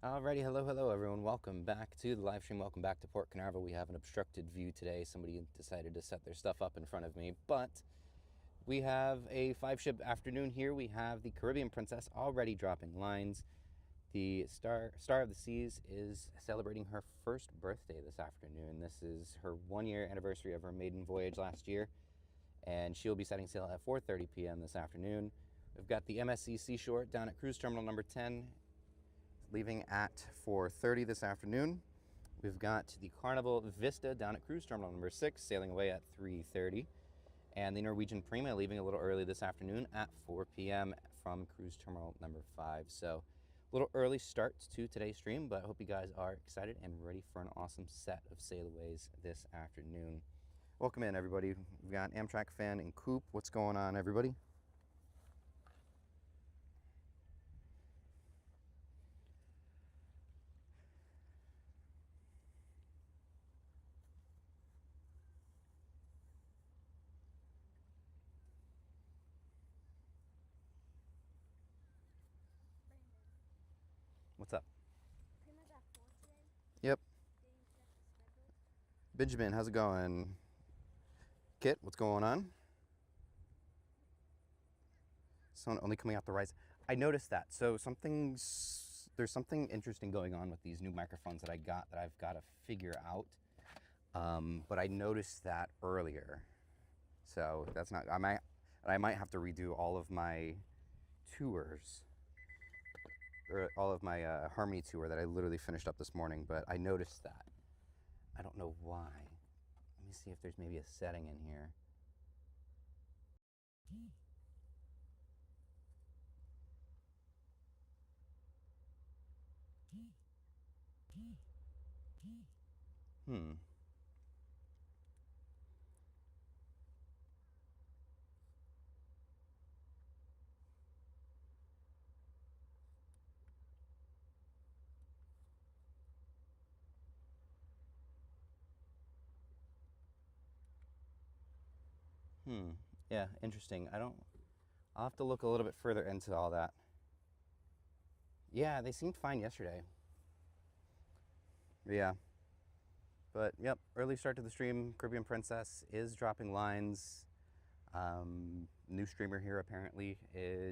Alrighty, hello everyone. Welcome back to the live stream. Welcome back to Port Canaveral. We have an obstructed view today. Somebody decided to set their stuff up in front of me, but we have a 5-ship afternoon here. We have the Caribbean Princess already dropping lines. The Star of the Seas is celebrating her first birthday this afternoon. This is her 1-year anniversary of her maiden voyage last year, and she'll be setting sail at 4:30 p.m. this afternoon. We've got the MSC Seashore down at cruise terminal number 10, leaving at 4:30 this afternoon. We've got the Carnival Vista down at cruise terminal number 6, sailing away at 3:30. And the Norwegian Prima leaving a little early this afternoon at 4 p.m. from cruise terminal number 5. So a little early start to today's stream, but I hope you guys are excited and ready for an awesome set of sailaways this afternoon. Welcome in, everybody. We've got Amtrak fan and Coop. What's going on, everybody? What's up? Prima's at 4 today. Yep. Did you check the schedule? Benjamin, how's it going? Kit, what's going on? Someone only coming out the rise. I noticed that. So there's something interesting going on with these new microphones that I've got to figure out. But I noticed that earlier. So that's not, I might have to redo all of my tours, or all of my Harmony tour that I literally finished up this morning, but I noticed that. I don't know why. Let me see if there's maybe a setting in here. Hmm. Yeah, interesting. I'll have to look a little bit further into all that. Yeah, they seemed fine yesterday. Yeah. But yep, early start to the stream. Caribbean Princess is dropping lines. New streamer here apparently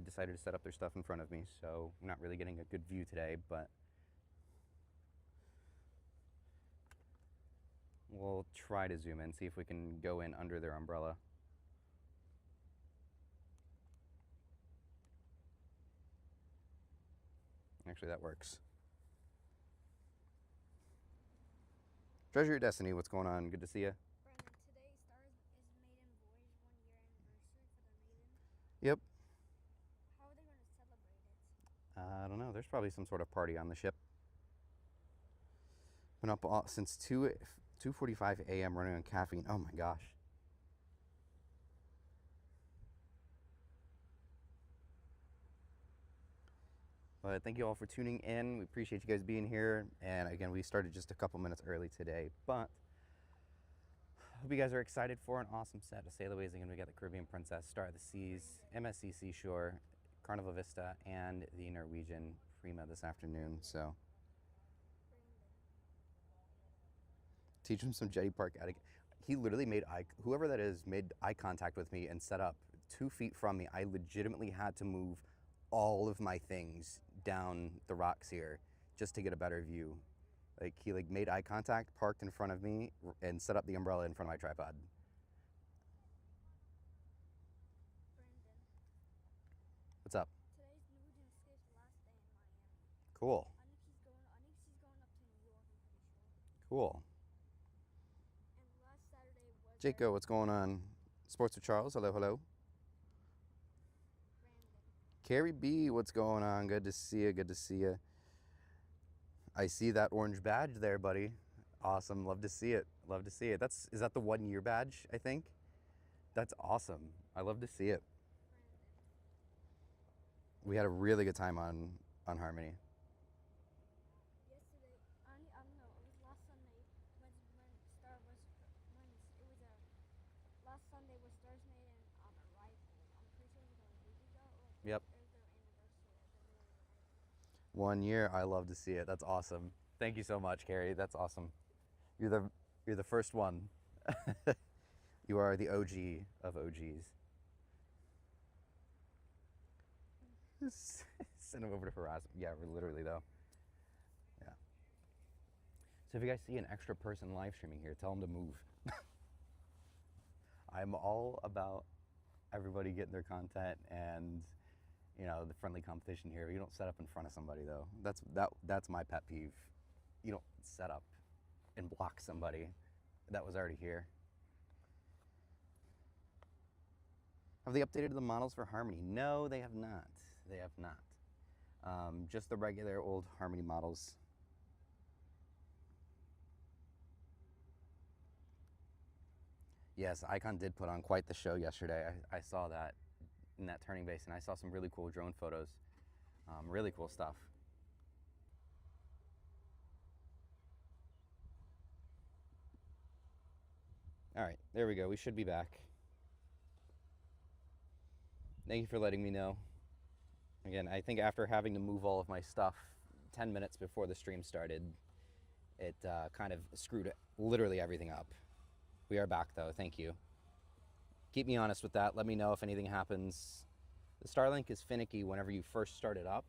decided to set up their stuff in front of me, so I'm not really getting a good view today, but we'll try to zoom in, see if we can go in under their umbrella. Actually, that works. Treasure Your Destiny, what's going on? Good to see you. Brandon, today Stars is maiden voyage 1-year anniversary for the maiden. Yep. How are they going to celebrate it? I don't know. There's probably some sort of party on the ship. Been up since 2:45 a.m. running on caffeine. Oh my gosh. But thank you all for tuning in. We appreciate you guys being here. And again, we started just a couple minutes early today, but I hope you guys are excited for an awesome set of sailaways. Again, we got the Caribbean Princess, Star of the Seas, MSC Seashore, Carnival Vista, and the Norwegian Prima this afternoon. So teach him some jetty park etiquette. He literally whoever that is, made eye contact with me and set up 2 feet from me. I legitimately had to move all of my things down the rocks here just to get a better view. Like, he made eye contact, parked in front of me, and set up the umbrella in front of my tripod. Brandon, What's up? today's Norwegian Escape's last day in Miami. Cool. I think she's going up to New York, I'm pretty sure. Cool. And last Saturday was Jaco, what's going on? Sports with Charles, hello, hello. Brandon. Carrie B, what's going on? Good to see you, good to see you. I see that orange badge there, buddy. Awesome, love to see it, love to see it. Is that the 1-year badge, I think? That's awesome. I love to see it. Brandon. We had a really good time on Harmony. Yesterday, I don't know, it was last Sunday when Star was, when it was last Sunday was Star's maiden arrival. I'm pretty sure it was on a week ago. Yep. It was their anniversary. 1 year. I love to see it. That's awesome. Thank you so much, Carrie. That's awesome. You're the first one. You are the OG of OGs. Send him over to harass him. Yeah, literally though. Yeah. So if you guys see an extra person live streaming here, tell them to move. I'm all about everybody getting their content and, you know, the friendly competition here. You don't set up in front of somebody though. That's my pet peeve. You don't set up and block somebody that was already here. Have they updated the models for Harmony? No, they have not. They have not. Just the regular old Harmony models. Yes, Icon did put on quite the show yesterday. I saw that in that turning base, and I saw some really cool drone photos. Really cool stuff. All right, there we go. We should be back. Thank you for letting me know. Again, I think after having to move all of my stuff 10 minutes before the stream started, it kind of screwed literally everything up. We are back though, thank you. Keep me honest with that. Let me know if anything happens. The Starlink is finicky whenever you first start it up.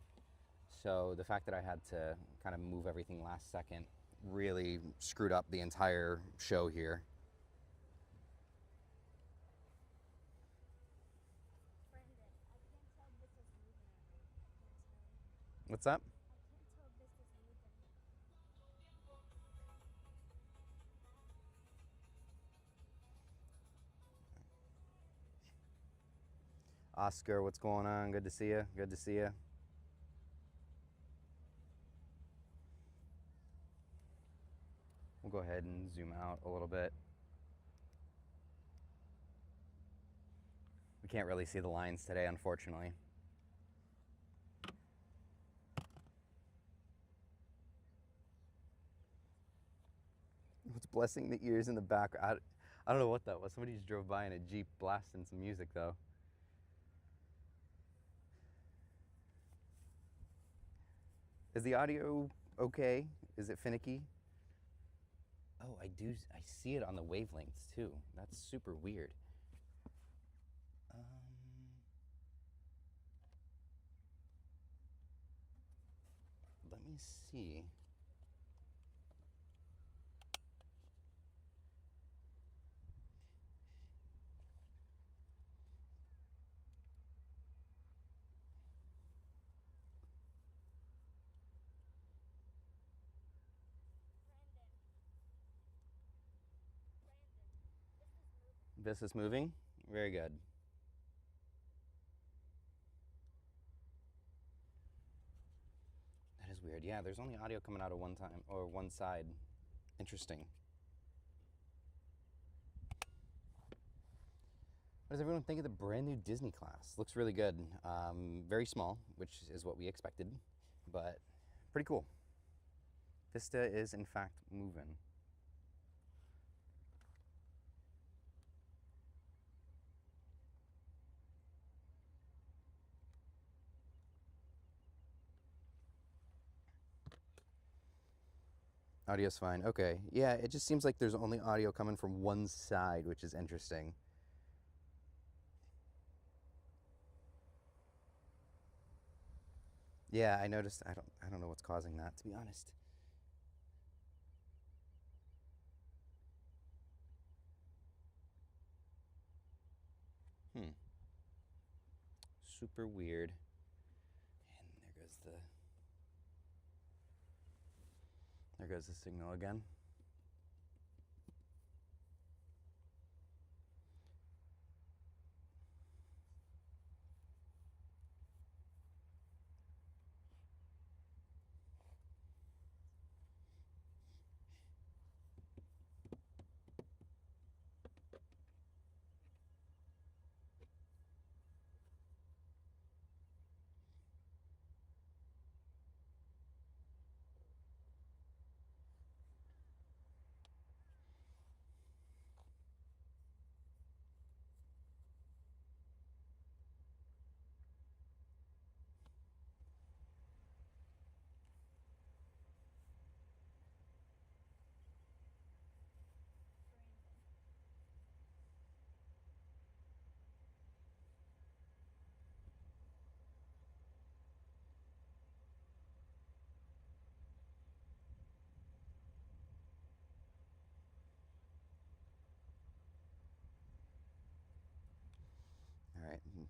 So the fact that I had to kind of move everything last second really screwed up the entire show here. What's that? Oscar, what's going on? Good to see you. Good to see you. We'll go ahead and zoom out a little bit. We can't really see the lines today, unfortunately. What's blessing the ears in the back? I don't know what that was. Somebody just drove by in a Jeep blasting some music though. Is the audio okay? Is it finicky? Oh, I see it on the wavelengths too. That's super weird. Let me see. This is moving? Very good. That is weird. Yeah, there's only audio coming out of one time or one side. Interesting. What does everyone think of the brand new Disney class? Looks really good. Very small, which is what we expected, but pretty cool. Vista is in fact moving. Audio's fine. Okay. Yeah, it just seems like there's only audio coming from one side, which is interesting. Yeah, I noticed. I don't know what's causing that, to be honest. Super weird. And there goes the signal again.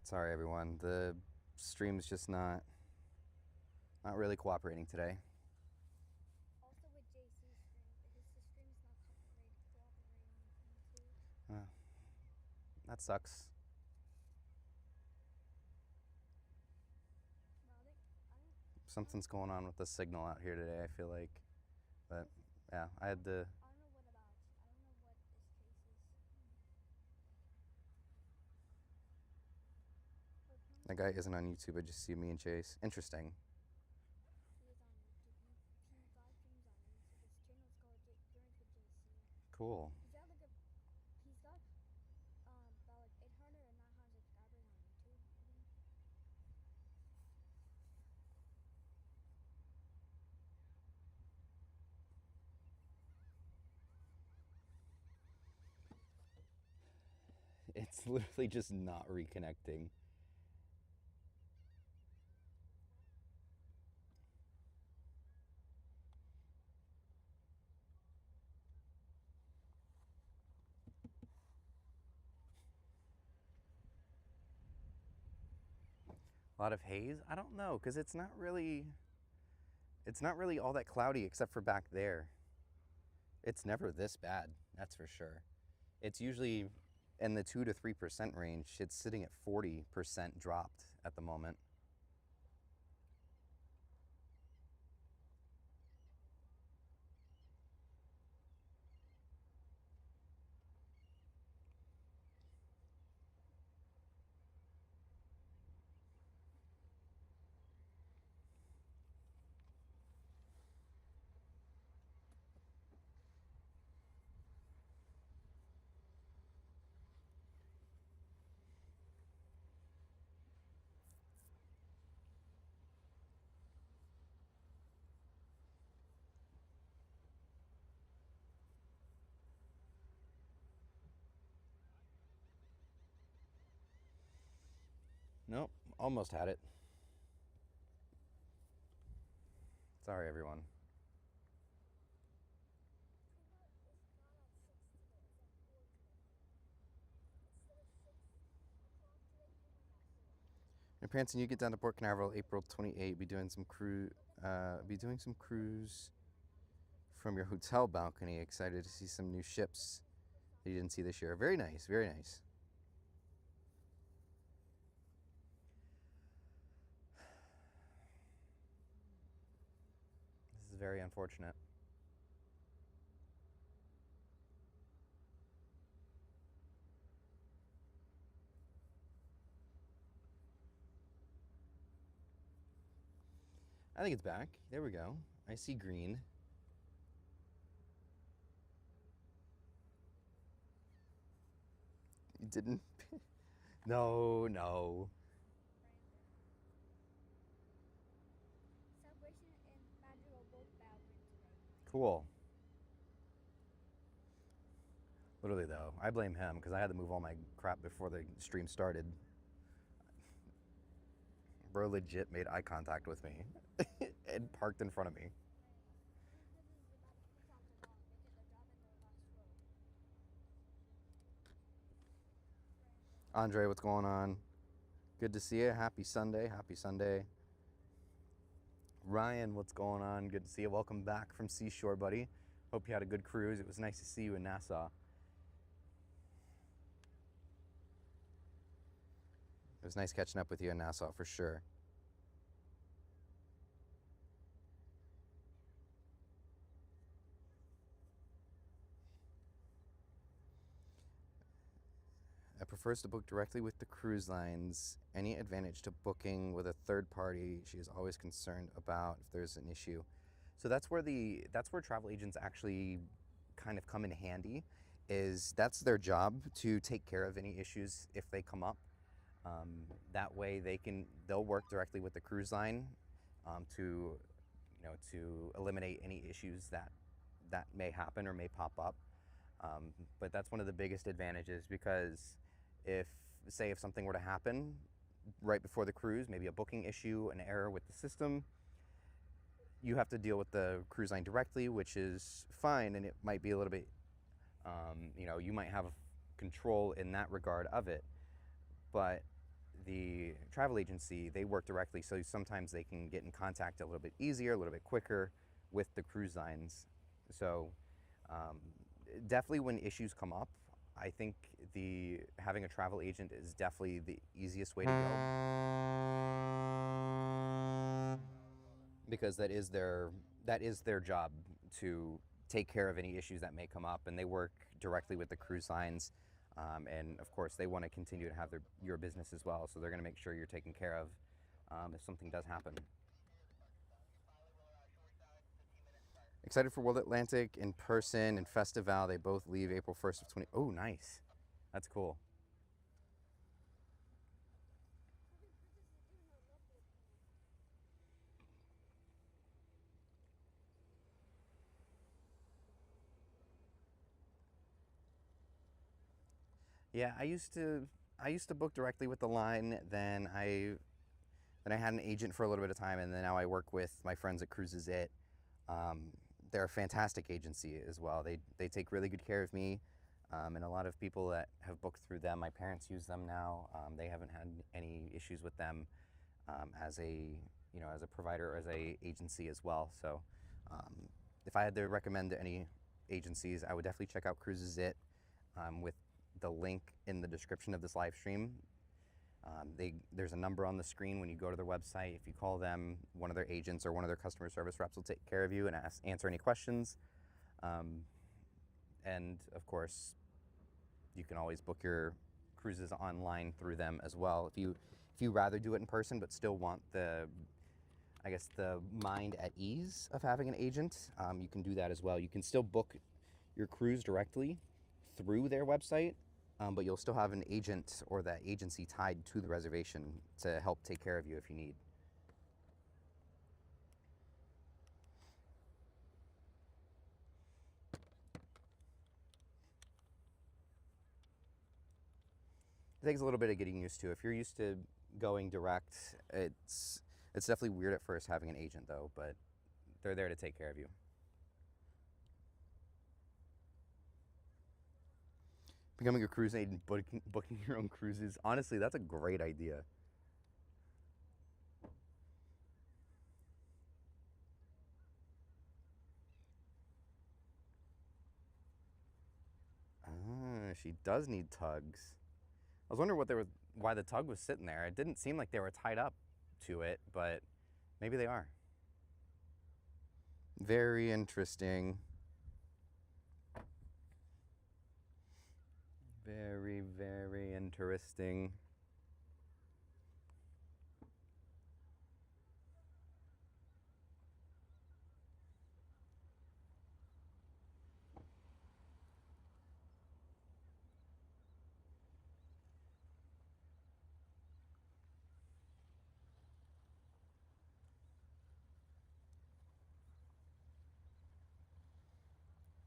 Sorry, everyone. The stream's just not really cooperating today. Also with JC's stream, because the stream's not cooperating with me too. That sucks. Well, Something's going on with the signal out here today, I feel like. But yeah, I had to. I don't know what about. I don't know what this case is. That guy isn't on YouTube. I just see me and Chase. Interesting. He is on YouTube. He live streams on YouTube. His channel's called Journeys with JC. Cool. He's got about like 800 or 900 subscribers on YouTube. I think. It's literally just not reconnecting. A lot of haze? I don't know, because it's not really all that cloudy except for back there. It's never this bad, that's for sure. It's usually in the 2 to 3% range. It's sitting at 40% dropped at the moment. Nope, almost had it. Sorry, everyone. And Prancin, you get down to Port Canaveral April 28. Be doing some cruise from your hotel balcony. Excited to see some new ships that you didn't see this year. Very nice, very nice. This is very unfortunate. I think it's back. There we go. I see green. You didn't? No. Celebration and Banter will both battle today. Cool. Literally, though, I blame him because I had to move all my crap before the stream started. Bro legit made eye contact with me and parked in front of me. Andre, what's going on? Good to see you. Happy Sunday. Happy Sunday. Ryan, what's going on? Good to see you. Welcome back from Seashore, buddy. Hope you had a good cruise. It was nice to see you in Nassau. It was nice catching up with you in Nassau for sure. I prefers to book directly with the cruise lines. Any advantage to booking with a third party? She is always concerned about if there's an issue. So that's where travel agents actually kind of come in handy. That's their job to take care of any issues if they come up. That way they'll work directly with the cruise line to eliminate any issues that may happen or may pop up. But that's one of the biggest advantages, because if something were to happen right before the cruise, maybe a booking issue, an error with the system, you have to deal with the cruise line directly, which is fine, and it might be a little bit, you might have control in that regard of it. But the travel agency, they work directly, so sometimes they can get in contact a little bit easier, a little bit quicker with the cruise lines. So definitely when issues come up, I think having a travel agent is definitely the easiest way to go, because that is their job to take care of any issues that may come up, and they work directly with the cruise lines. And of course, they want to continue to have your business as well, so they're going to make sure you're taken care of if something does happen. Excited for World Atlantic in person and Festival. They both leave April 1st of 20. Oh, nice. That's cool. Yeah, I used to book directly with the line. Then I had an agent for a little bit of time, and then now I work with my friends at Cruises It. They're a fantastic agency as well. They take really good care of me, and a lot of people that have booked through them, my parents use them now. They haven't had any issues with them as a provider or as a agency as well. So if I had to recommend any agencies, I would definitely check out Cruises It with the link in the description of this live stream. There's a number on the screen when you go to their website. If you call them, one of their agents or one of their customer service reps will take care of you and answer any questions. And of course, you can always book your cruises online through them as well. If you rather do it in person but still want the mind at ease of having an agent, you can do that as well. You can still book your cruise directly through their website, but you'll still have an agent or that agency tied to the reservation to help take care of you if you need. It takes a little bit of getting used to. If you're used to going direct, it's definitely weird at first having an agent though, but they're there to take care of you. Becoming a cruise agent, booking your own cruises. Honestly, that's a great idea. Ah, she does need tugs. I was wondering why the tug was sitting there. It didn't seem like they were tied up to it, but maybe they are. Very interesting. Very, very interesting.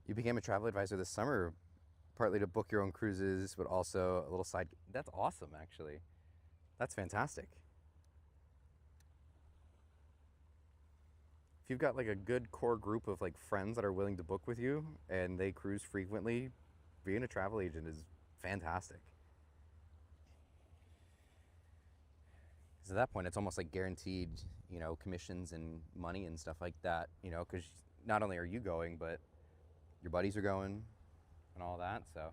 You became a travel advisor this summer, partly to book your own cruises, but also a little side. That's awesome, actually. That's fantastic. If you've got like a good core group of like friends that are willing to book with you and they cruise frequently, being a travel agent is fantastic. Because at that point, it's almost like guaranteed, commissions and money and stuff like that, because not only are you going, but your buddies are going and all that. So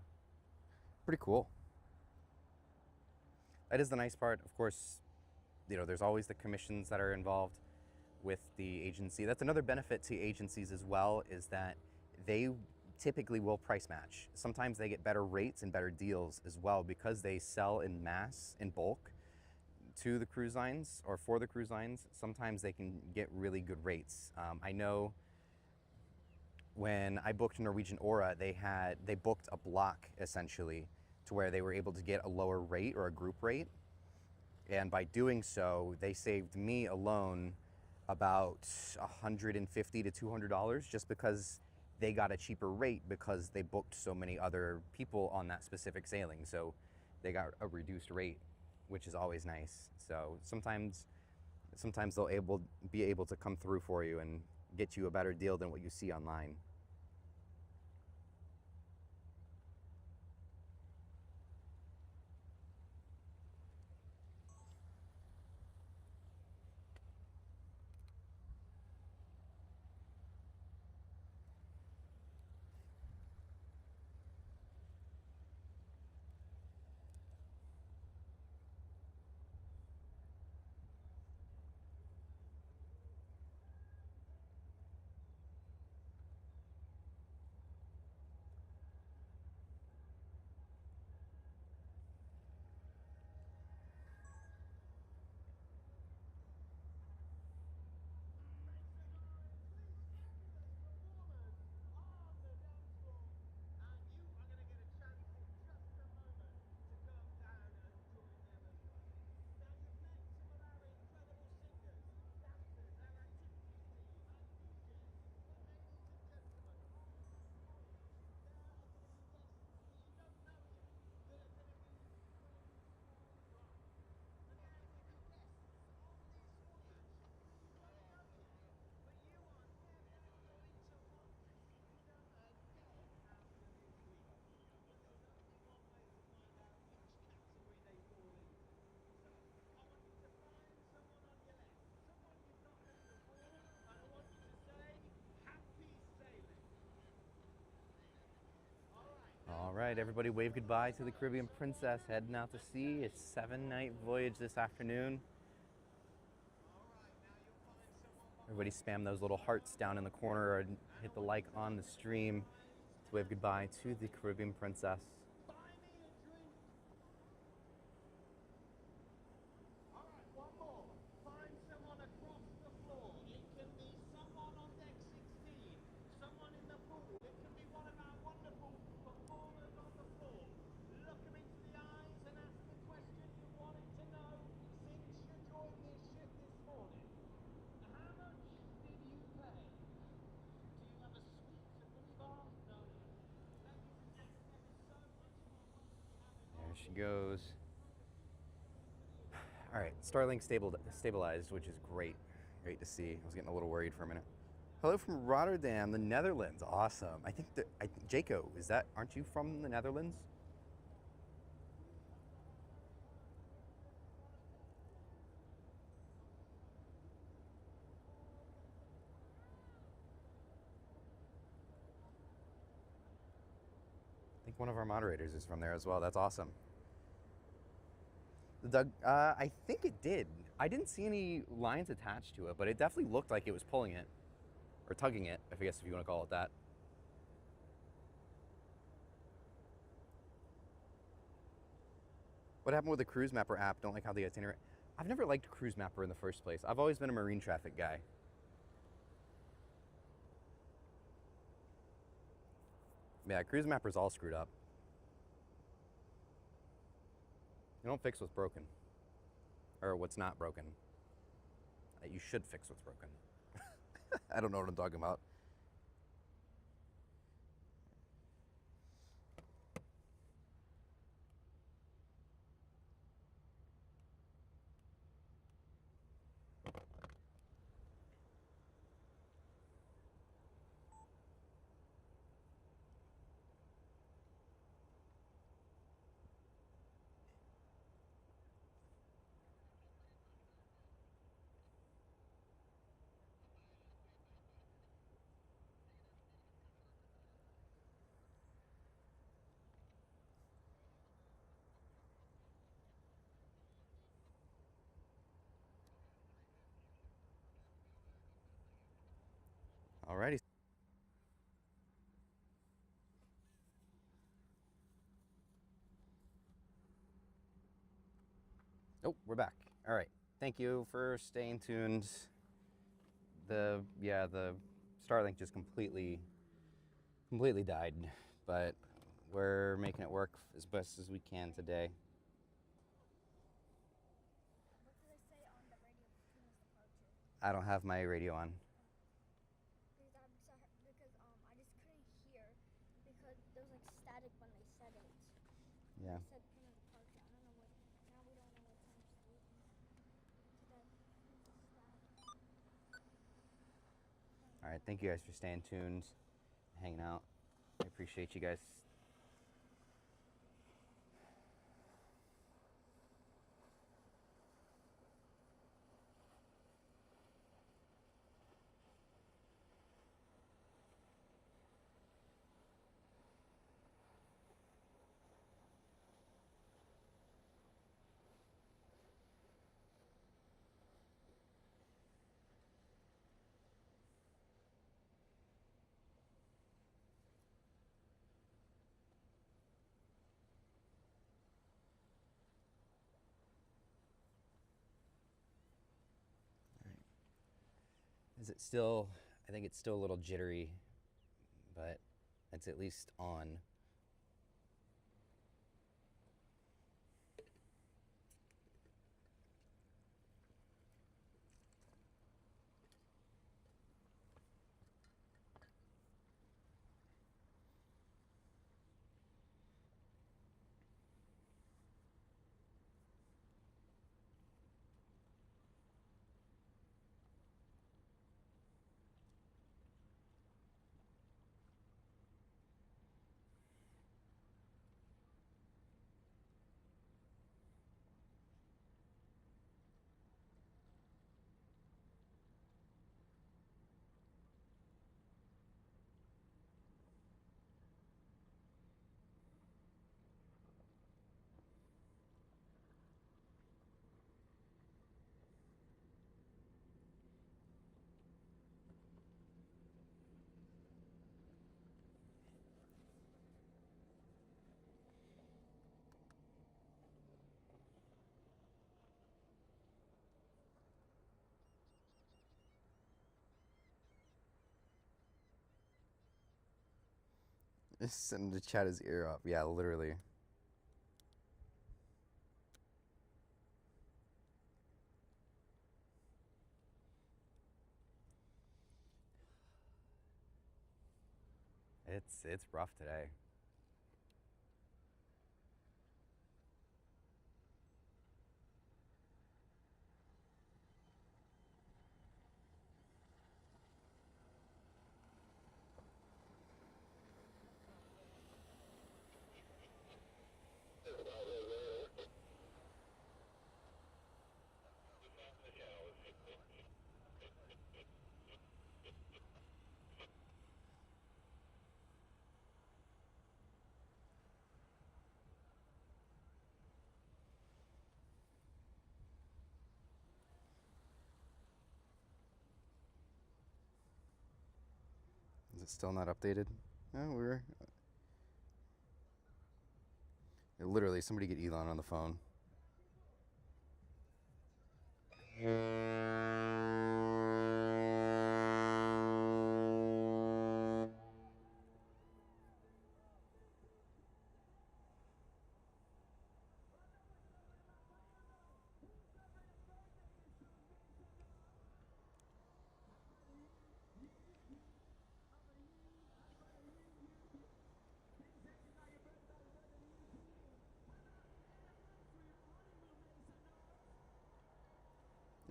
pretty cool. That is the nice part. Of course, there's always the commissions that are involved with the agency. That's another benefit to agencies as well, is that they typically will price match. Sometimes they get better rates and better deals as well because they sell in mass, in bulk, to the cruise lines or for the cruise lines. Sometimes they can get really good rates. I know when I booked Norwegian Aura, they booked a block essentially to where they were able to get a lower rate or a group rate. And by doing so, they saved me alone about $150 to $200 just because they got a cheaper rate because they booked so many other people on that specific sailing. So they got a reduced rate, which is always nice. So sometimes they'll be able to come through for you and get you a better deal than what you see online. right, everybody wave goodbye to the Caribbean Princess heading out to sea. It's a 7-night voyage this afternoon. Everybody spam those little hearts down in the corner and hit the like on the stream to wave goodbye to the Caribbean Princess. There she goes. All right, Starlink stabilized, which is great. Great to see. I was getting a little worried for a minute. Hello from Rotterdam, the Netherlands. Awesome. I think that Jaco, aren't you from the Netherlands? I think one of our moderators is from there as well. That's awesome. I think it did. I didn't see any lines attached to it, but it definitely looked like it was pulling it, or tugging it, I guess if you want to call it that. What happened with the Cruise Mapper app? Don't like how the itinerary. I've never liked Cruise Mapper in the first place. I've always been a marine traffic guy. Yeah, Cruise Mapper's all screwed up. You don't fix what's broken. Or what's not broken. You should fix what's broken. I don't know what I'm talking about. Alrighty. Oh, we're back. All right. Thank you for staying tuned. The Starlink just completely died, but we're making it work as best as we can today. What did they say on the radio between his departure? I don't have my radio on. Because I just couldn't hear because there was like static when they said it. Yeah. They said Plymouth departure. I don't know what. Now we don't know what time she's leaving. All right. Thank you guys for staying tuned, hanging out. I appreciate you guys. Is it still? I think it's still a little jittery, but it's at least on. Send him to chat his ear off. Yeah, literally. It's rough today. Is it still not updated? No, literally, somebody get Elon on the phone.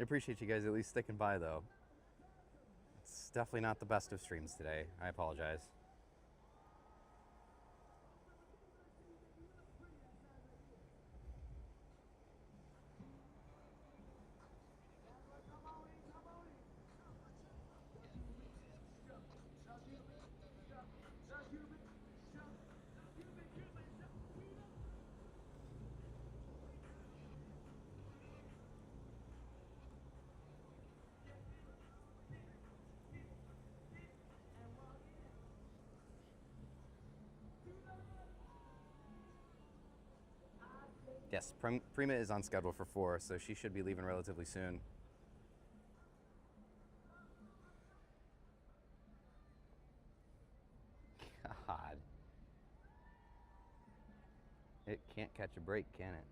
I appreciate you guys at least sticking by, though. It's definitely not the best of streams today. I apologize. Yes, Prima is on schedule for 4, so she should be leaving relatively soon. God. It can't catch a break, can it?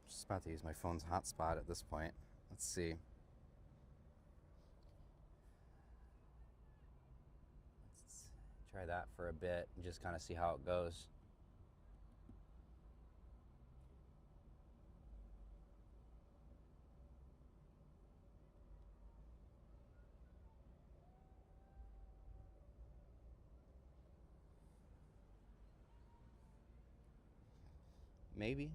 Just about to use my phone's hotspot at this point. Let's see. Let's try that for a bit and just kind of see how it goes. Maybe.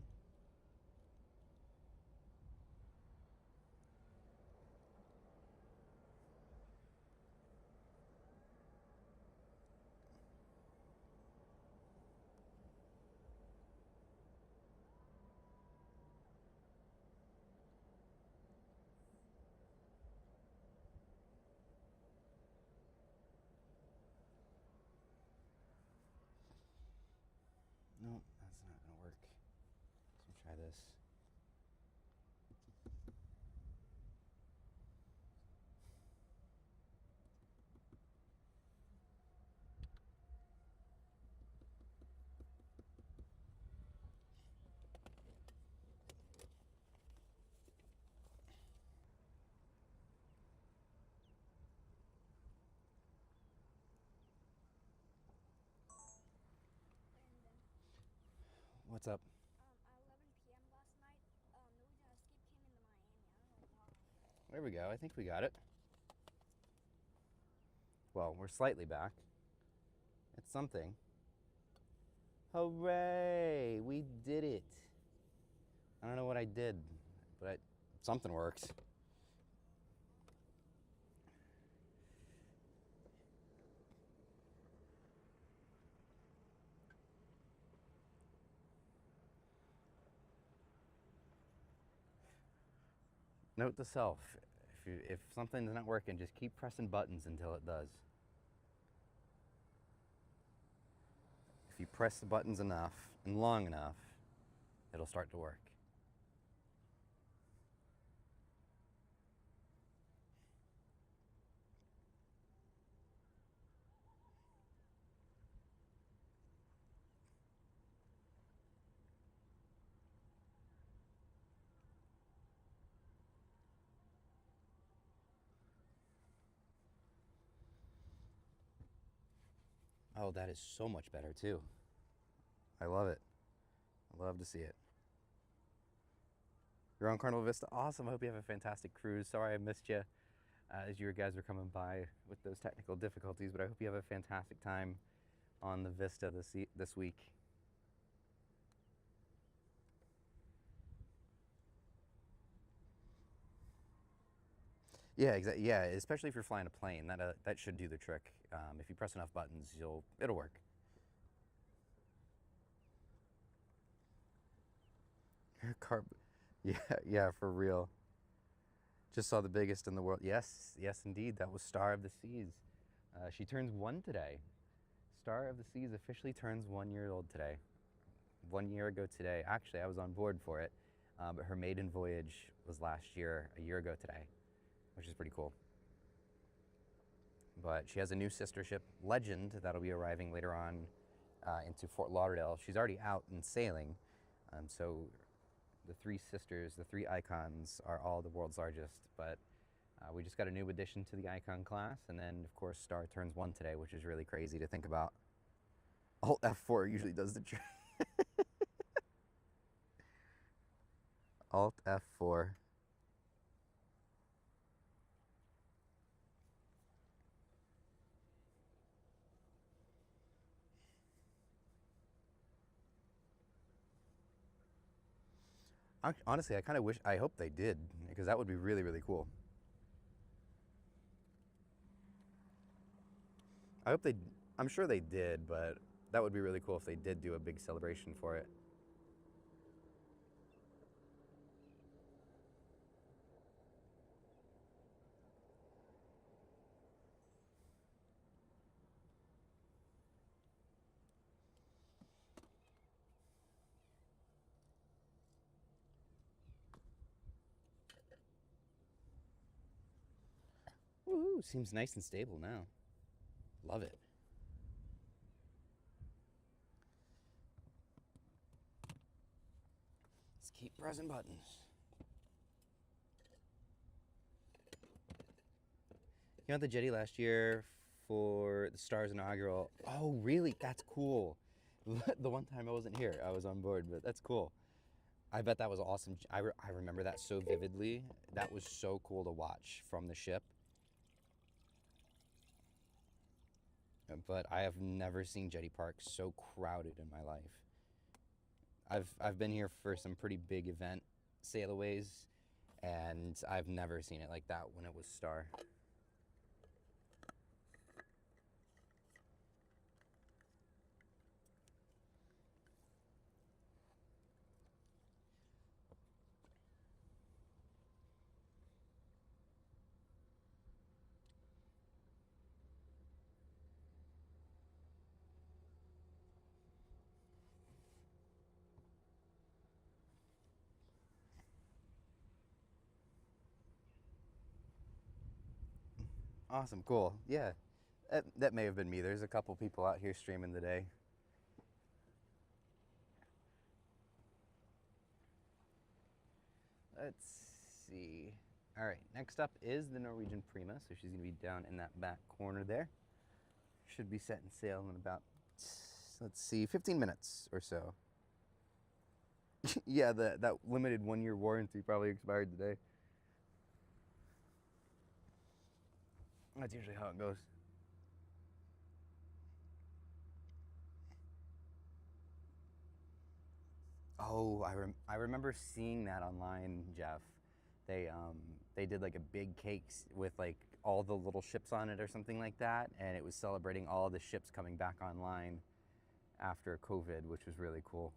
No, that's not gonna work. Let's try this. What's up? At 11 p.m. last night, Norwegian Escape came into Miami. I don't know why. There we go. I think we got it. Well, we're slightly back. It's something. Hooray! We did it. I don't know what I did, but something works. Note to self, if something's not working, just keep pressing buttons until it does. If you press the buttons enough and long enough, it'll start to work. Oh, that is so much better too. I love it. I love to see it. You're on Carnival Vista. Awesome. I hope you have a fantastic cruise. Sorry I missed you as you guys were coming by with those technical difficulties, but I hope you have a fantastic time on the Vista this week. Yeah, exactly. Yeah, especially if you're flying a plane, that should do the trick. If you press enough buttons, it'll work. Carb, yeah, yeah, for real. Just saw the biggest in the world. Yes, yes, indeed. That was Star of the Seas. She turns 1 today. Star of the Seas officially turns 1 year old today. 1 year ago today. Actually, I was on board for it, but her maiden voyage was last year, a year ago today, which is pretty cool. But she has a new sister ship, Legend, that'll be arriving later on into Fort Lauderdale. She's already out and sailing, so the 3 sisters, the 3 icons, are all the world's largest. But we just got a new addition to the icon class, and then of course Star turns 1 today, which is really crazy to think about. Alt F4 usually does the trick. Alt F4. Honestly, I kind of wish, I hope they did, because that would be really, really cool. I hope they, I'm sure they did, but that would be really cool if they did do a big celebration for it. Woohoo, seems nice and stable now. Love it. Let's keep pressing buttons. You know, the jetty last year for the Stars inaugural. Oh, really? That's cool. The one time I wasn't here, I was on board, but that's cool. I bet that was awesome. I remember that so vividly. That was so cool to watch from the ship. But I have never seen Jetty Park so crowded in my life. I've been here for some pretty big event sailaways, and I've never seen it like that when it was Star. Awesome, cool. Yeah, that may have been me. There's a couple people out here streaming today. Let's see. All right, next up is the Norwegian Prima, so she's gonna be down in that back corner there. Should be setting sail in about, let's see, 15 minutes or so. Yeah, that limited 1 year warranty probably expired today. That's usually how it goes. Oh, I remember seeing that online, Jeff. They did like a big cake with like all the little ships on it or something like that, and it was celebrating all the ships coming back online after COVID, which was really cool.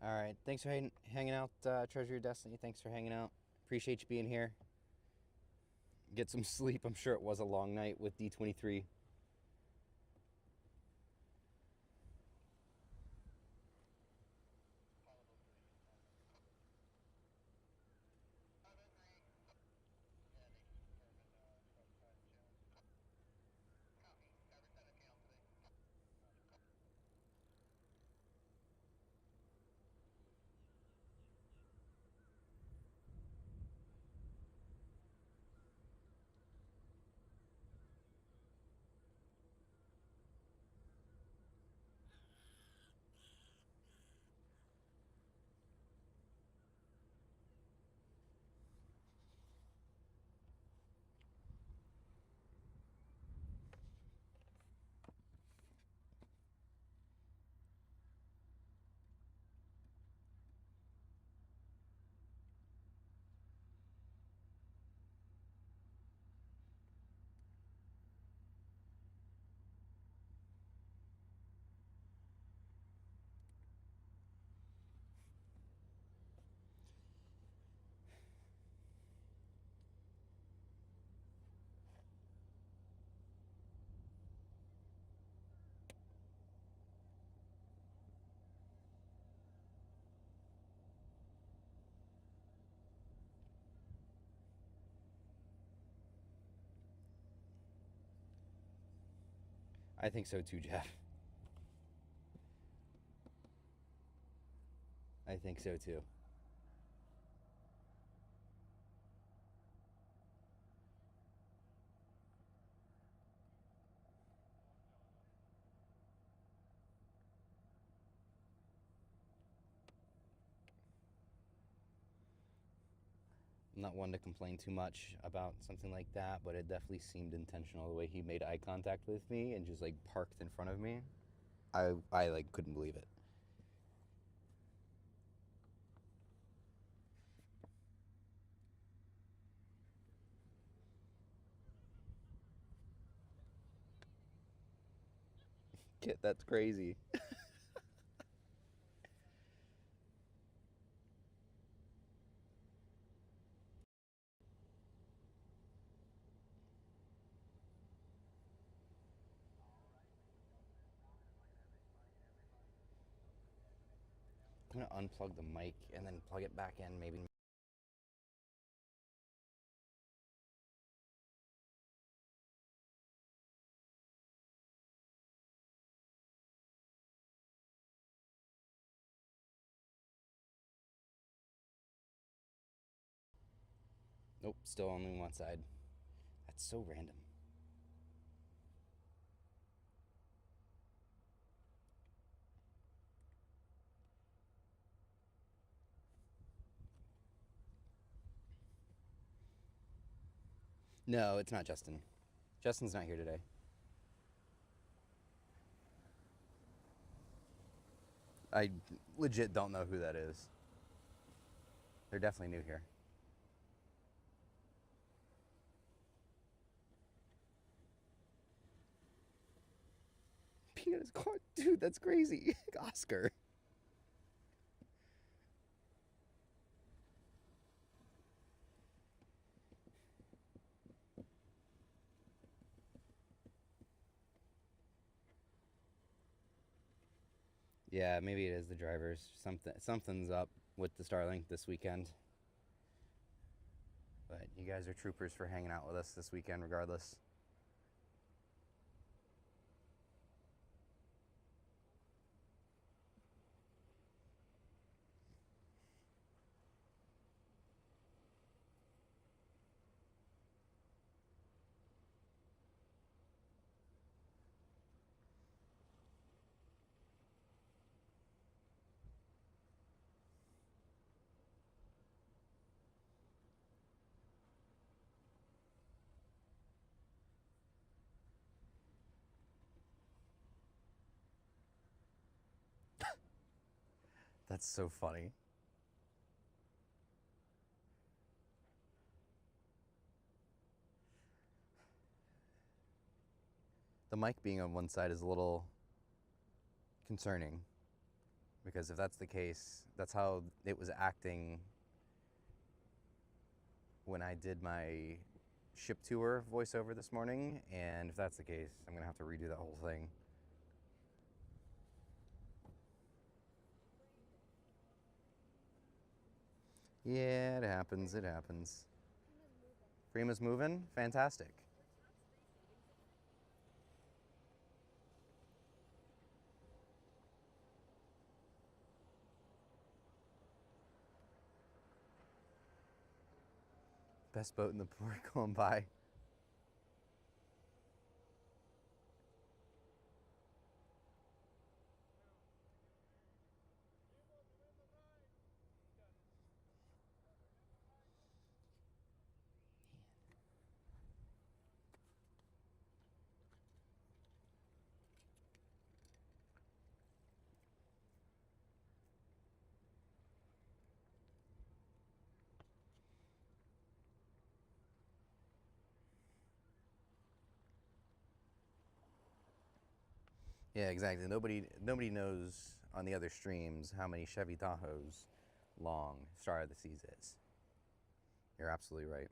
All right. Thanks for hanging out, Treasure of Destiny. Thanks for hanging out. Appreciate you being here. Get some sleep. I'm sure it was a long night with D23. I think so too, Jeff. I think so too. I'm not one to complain too much about something like that, but it definitely seemed intentional the way he made eye contact with me and just like parked in front of me. I like couldn't believe it. Kit, that's crazy. I'm gonna unplug the mic and then plug it back in maybe. Nope, still only one side. That's so random. No, it's not Justin. Justin's not here today. I legit don't know who that is. They're definitely new here. Peanut is caught. Dude, that's crazy. Oscar. Yeah, maybe it is the drivers. Something's up with the Starlink this weekend. But you guys are troopers for hanging out with us this weekend regardless. That's so funny. The mic being on one side is a little concerning. Because if that's the case, that's how it was acting when I did my ship tour voiceover this morning, and if that's the case, I'm gonna have to redo that whole thing. Yeah, it happens, it happens. Prima's moving? Fantastic. Best boat in the port going by. Yeah, exactly. Nobody knows on the other streams how many Chevy Tahoes long Star of the Seas is. You're absolutely right.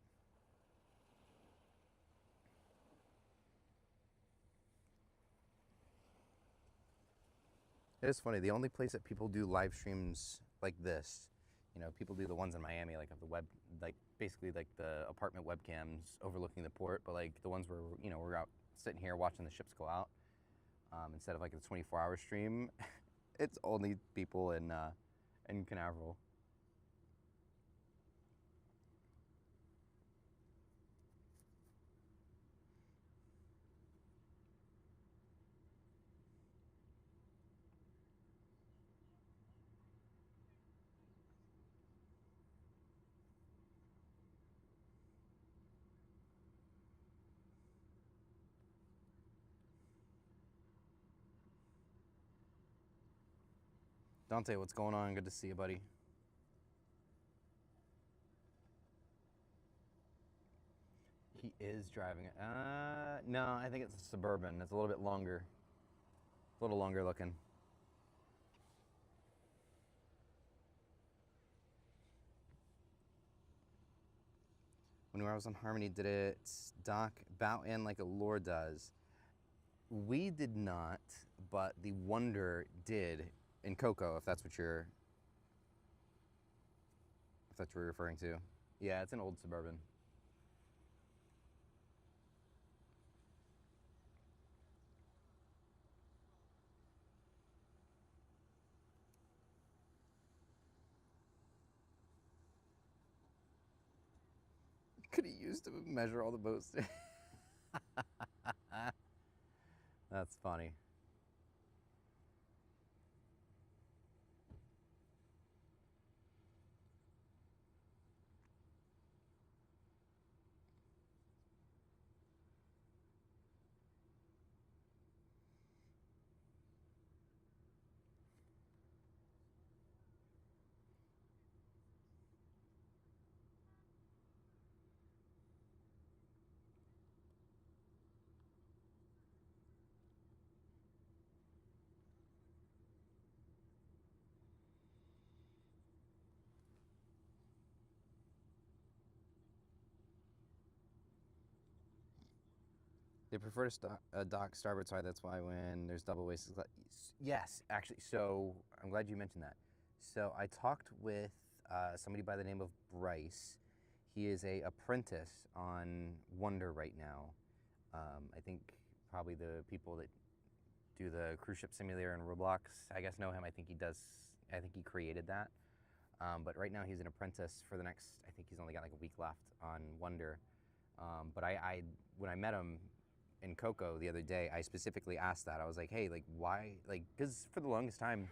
It is funny. The only place that people do live streams like this, people do the ones in Miami, like of the web, like basically like the apartment webcams overlooking the port, but like the ones where we're out sitting here watching the ships go out, instead of like a 24-hour stream, it's only people in Canaveral. Dante, what's going on? Good to see you, buddy. He is driving it. No, I think it's a Suburban. It's a little bit longer. A little longer looking. When I was on Harmony, did it dock bow in like a lure does? We did not, but the Wonder did in Coco, if that's what you're referring to. Yeah, it's an old Suburban. Could have used to measure all the boats. That's funny. They prefer to dock starboard side. That's why when there's double waist, yes, actually. So I'm glad you mentioned that. So I talked with somebody by the name of Bryce. He is a apprentice on Wonder right now. I think probably the people that do the cruise ship simulator and Roblox, I guess, know him. I think he does. I think he created that. But right now he's an apprentice for the next. I think he's only got like a week left on Wonder. But I when I met him in Coco the other day, I specifically asked that. I was like, hey, like why? Like, because for the longest time,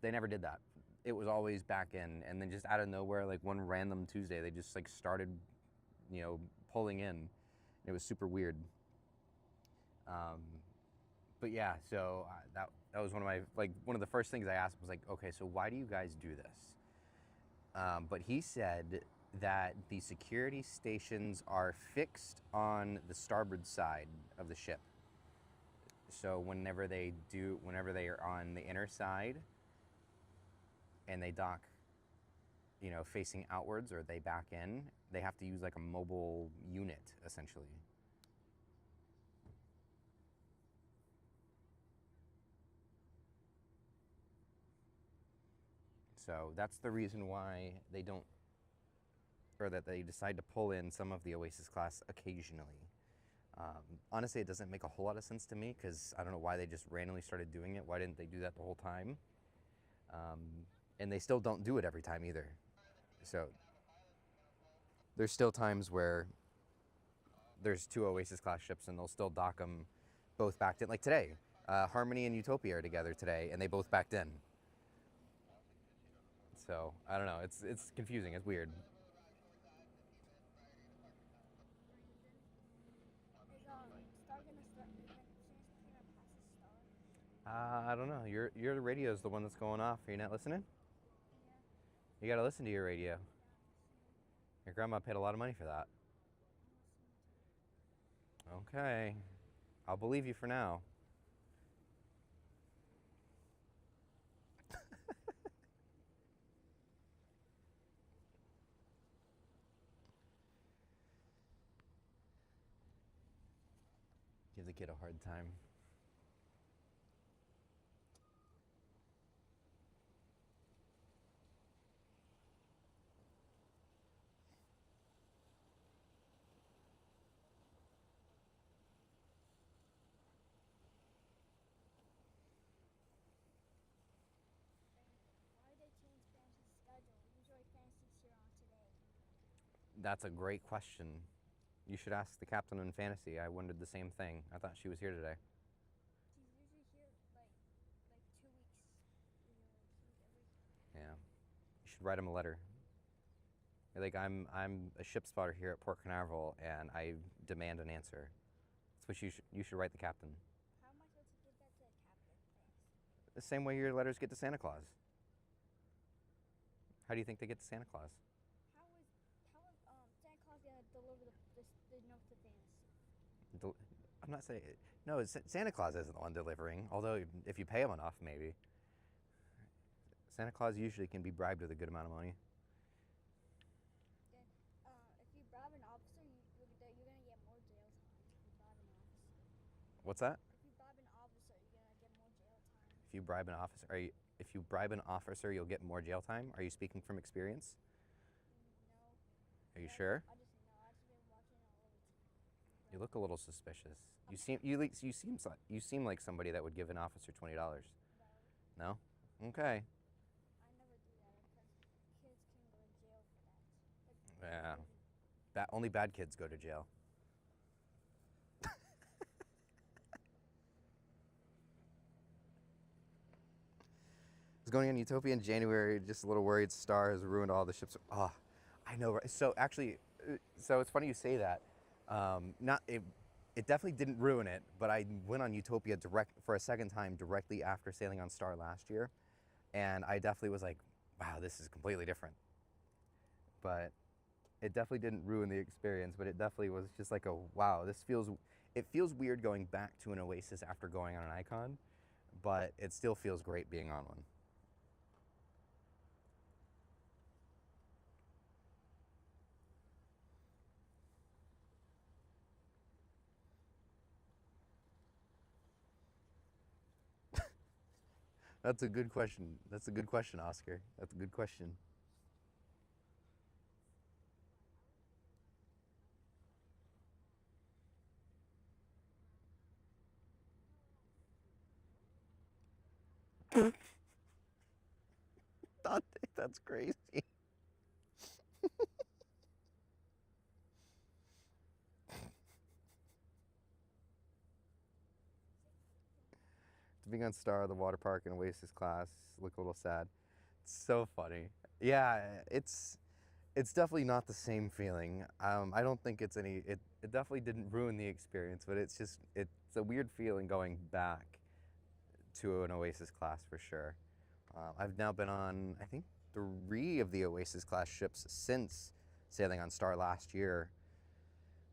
they never did that. It was always back in, and then just out of nowhere, like one random Tuesday, they just like started, pulling in. It was super weird. But yeah, so that was one of the first things I asked was like, okay, so why do you guys do this? But he said that the security stations are fixed on the starboard side of the ship. So whenever they are on the inner side, and they dock, facing outwards, or they back in, they have to use like a mobile unit essentially. So that's the reason why they don't, or that they decide to pull in some of the Oasis class occasionally. Honestly, it doesn't make a whole lot of sense to me, because I don't know why they just randomly started doing it. Why didn't they do that the whole time? And they still don't do it every time either. So there's still times where there's 2 Oasis class ships and they'll still dock them both backed in. Like today, Harmony and Utopia are together today, and they both backed in. So I don't know. It's confusing. It's weird. Is Star gonna start? Gonna pass Star? I don't know. Your radio is the one that's going off. Are you not listening? Yeah. You gotta listen to your radio. Your grandma paid a lot of money for that. Okay. I'll believe you for now. Give the kid a hard time. Why did they change Fantasy's schedule? Usually Fantasy's here on today. That's a great question. You should ask the captain in Fantasy. I wondered the same thing. I thought she was here today. She's usually here like 2 weeks. Yeah. You should write him a letter. Like, I'm a ship spotter here at Port Canaveral, and I demand an answer. That's what you should write the captain. How am I supposed to give that to the captain? Thanks. The same way your letters get to Santa Claus. How do you think they get to Santa Claus? How is Santa Claus gonna deliver the note to Fantasy? I'm not saying no. Santa Claus isn't the one delivering. Although if you pay him enough, maybe. Santa Claus usually can be bribed with a good amount of money. Then, if you bribe an officer, you're gonna get more jail time. If you bribe an officer. What's that? If you bribe an officer, you're gonna get more jail time. If you bribe an officer, if you bribe an officer, you'll get more jail time. Are you speaking from experience? No. Are you sure? I just know. I've just been watching all over TV. You look a little suspicious. You seem like somebody that would give an officer $20. No. No? Okay. I never do that because kids can go to jail for that. Yeah. Only bad kids go to jail. I was going on Utopia in January, just a little worried Star has ruined all the ships. Oh, I know, right? So actually, so it's funny you say that. It definitely didn't ruin it, but I went on Utopia for a second time directly after sailing on Star last year, and I definitely was like, wow, this is completely different. But it definitely didn't ruin the experience, but it definitely was just like a, wow, it feels weird going back to an Oasis after going on an Icon, but it still feels great being on one. That's a good question. That's a good question, Oscar. That's a good question. That's crazy. Being on Star, the water park, and Oasis class look a little sad. It's so funny. Yeah, it's definitely not the same feeling. I don't think it's any. It definitely didn't ruin the experience, but it's a weird feeling going back to an Oasis class for sure. I've now been on, I think, 3 of the Oasis class ships since sailing on Star last year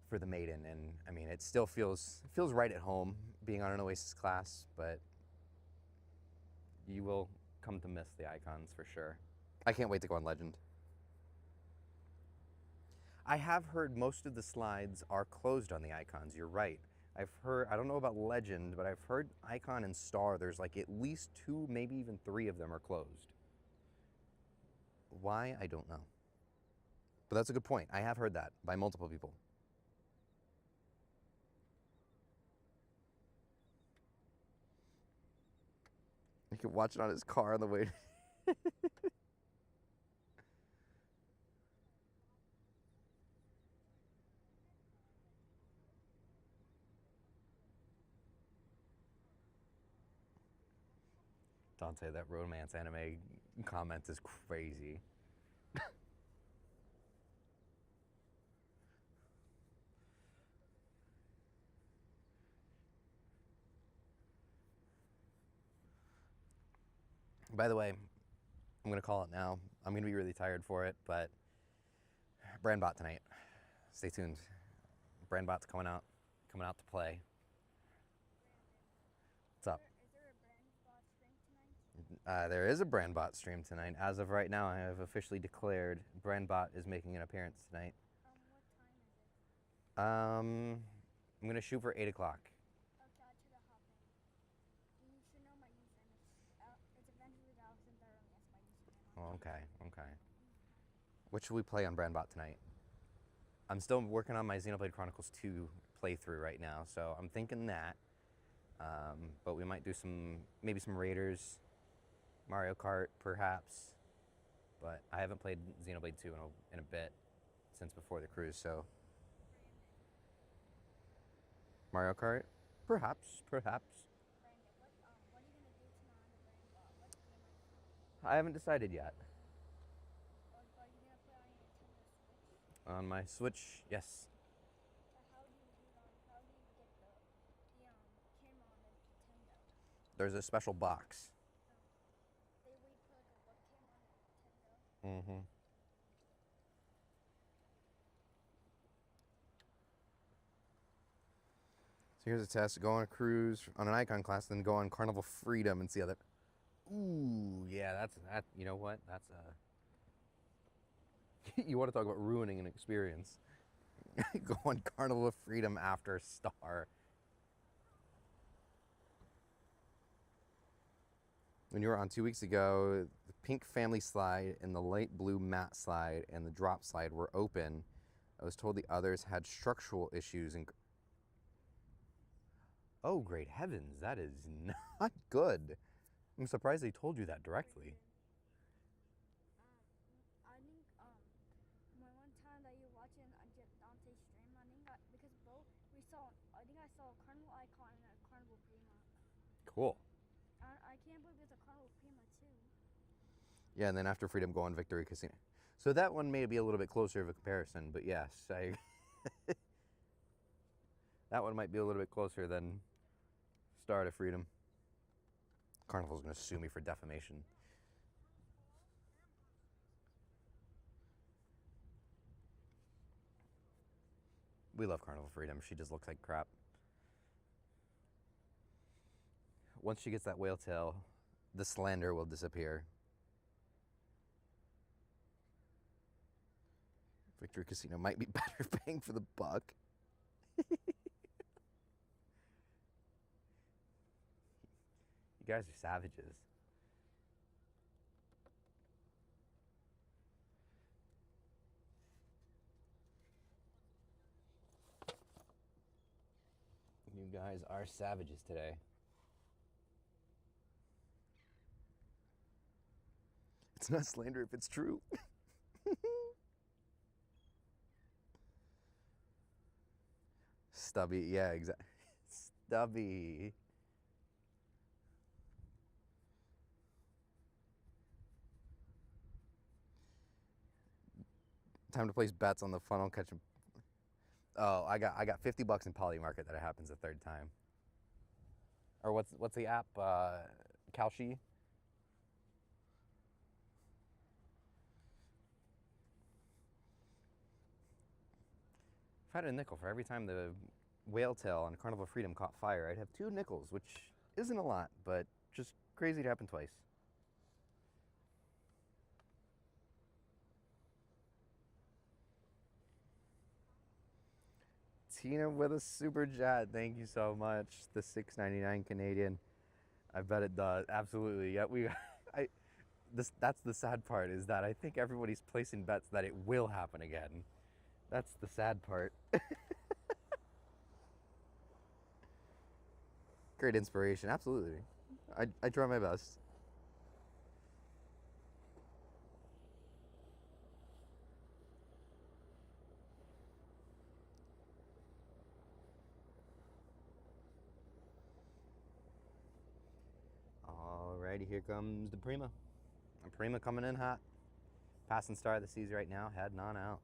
for the maiden, and I mean, it still feels right at home being on an Oasis class, but you will come to miss the icons for sure. I can't wait to go on Legend. I have heard most of the slides are closed on the icons. You're right. I've heard, I don't know about Legend, but I've heard Icon and Star, there's like at least 2, maybe even 3 of them are closed. Why? I don't know. But that's a good point. I have heard that by multiple people. You can watch it on his car on the way. Dante, that romance anime comment is crazy. By the way, I'm gonna call it now. I'm gonna be really tired for it, but Brandbot tonight. Stay tuned. Brandbot's coming out to play. What's up? Is there a brand spot stream tonight? There is a Brandbot stream tonight. As of right now, I have officially declared Brandbot is making an appearance tonight. What time is it? I'm gonna shoot for 8 o'clock. Okay, I should hop in. You should know my username. It's eventually Allison Durham. That's my username. Oh, okay. What should we play on Brandbot tonight? I'm still working on my Xenoblade Chronicles 2 playthrough right now, so I'm thinking that. But we might do maybe some Raiders, Mario Kart, perhaps. But I haven't played Xenoblade 2 in a bit, since before the cruise, so. Mario Kart? Perhaps. Brandon, what are you gonna do tonight on the Brand? What game are you playing? I haven't decided yet. Are you gonna play on your Nintendo Switch? On my Switch, yes. How do you get the camera on the Nintendo? There's a special box. They put like a webcam on the Nintendo. Mm-hmm. So here's a test. Go on a cruise on an Icon class, then go on Carnival Freedom and see how that. Ooh, yeah, that. You know what? That's you want to talk about ruining an experience? Go on Carnival of Freedom after Star. When you were on 2 weeks ago, the pink family slide and the light blue matte slide and the drop slide were open. I was told the others had structural issues and. Oh, great heavens, that is not good. I'm surprised they told you that directly. I think my one time that you're watching Dante's stream, because both I think I saw a Carnival Icon and a Carnival Prima. Cool. I can't believe there's a Carnival Prima too. Yeah, and then after Freedom, go on Victory Casino. So that one may be a little bit closer of a comparison, but yes, that one might be a little bit closer than Star to Freedom. Carnival's gonna sue me for defamation. We love Carnival Freedom. She just looks like crap. Once she gets that whale tail, the slander will disappear. Victory Casino might be better bang for the buck. You guys are savages. You guys are savages today. It's not slander if it's true. Stubby, yeah, exactly. Stubby. Time to place bets on the funnel catching. Oh, I got 50 bucks in Poly Market that it happens a third time. Or what's the app? Kalshi? If I had a nickel for every time the whale tail on Carnival Freedom caught fire, I'd have 2 nickels, which isn't a lot, but just crazy to happen twice. Tina with a super chat. Thank you so much. The $6.99 Canadian. I bet it does. Absolutely. Yeah, that's the sad part, is that I think everybody's placing bets that it will happen again. That's the sad part. Great inspiration. Absolutely. I try my best. Alrighty, here comes the Prima. A Prima coming in hot. Passing star of the seas right now, heading on out.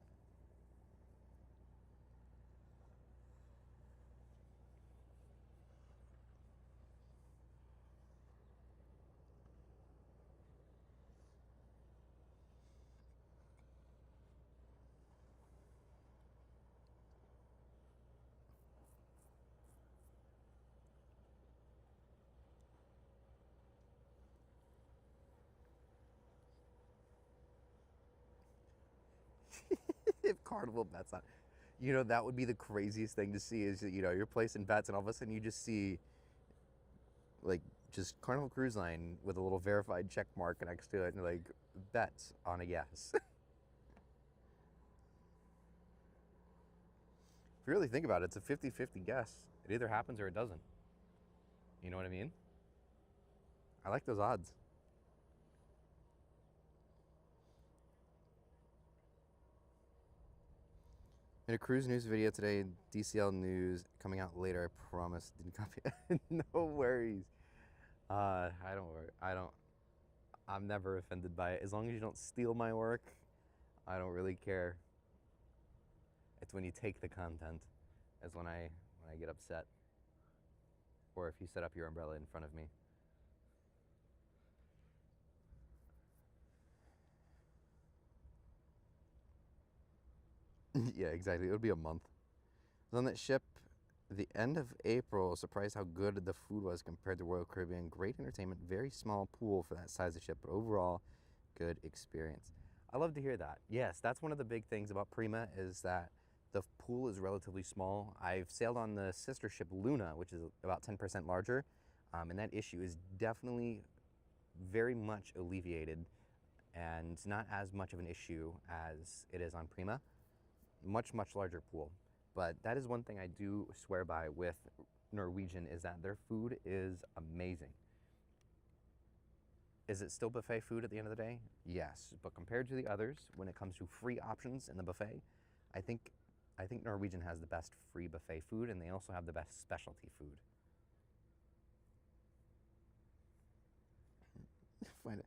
If Carnival bets on, that would be the craziest thing to see, is you're placing bets and all of a sudden you just see like just Carnival Cruise Line with a little verified check mark next to it, and like bets on a yes. If you really think about it, it's a 50-50 guess. It either happens or it doesn't. You know what I mean? I like those odds. In a cruise news video today, DCL news coming out later, I promise. Didn't copy. No worries. I don't worry. I'm never offended by it. As long as you don't steal my work, I don't really care. It's when you take the content is when I get upset. Or if you set up your umbrella in front of me. Yeah, exactly. It would be a month. I was on that ship the end of April. Surprised how good the food was compared to Royal Caribbean. Great entertainment, very small pool for that size of ship, but overall, good experience. I love to hear that. Yes, that's one of the big things about Prima, is that the pool is relatively small. I've sailed on the sister ship Luna, which is about 10% larger, and that issue is definitely very much alleviated and not as much of an issue as it is on Prima. Much larger pool. But that is one thing I do swear by with Norwegian, is that their food is amazing. Is it still buffet food at the end of the day? Yes, but compared to the others, when it comes to free options in the buffet, I think Norwegian has the best free buffet food, and they also have the best specialty food. Find it.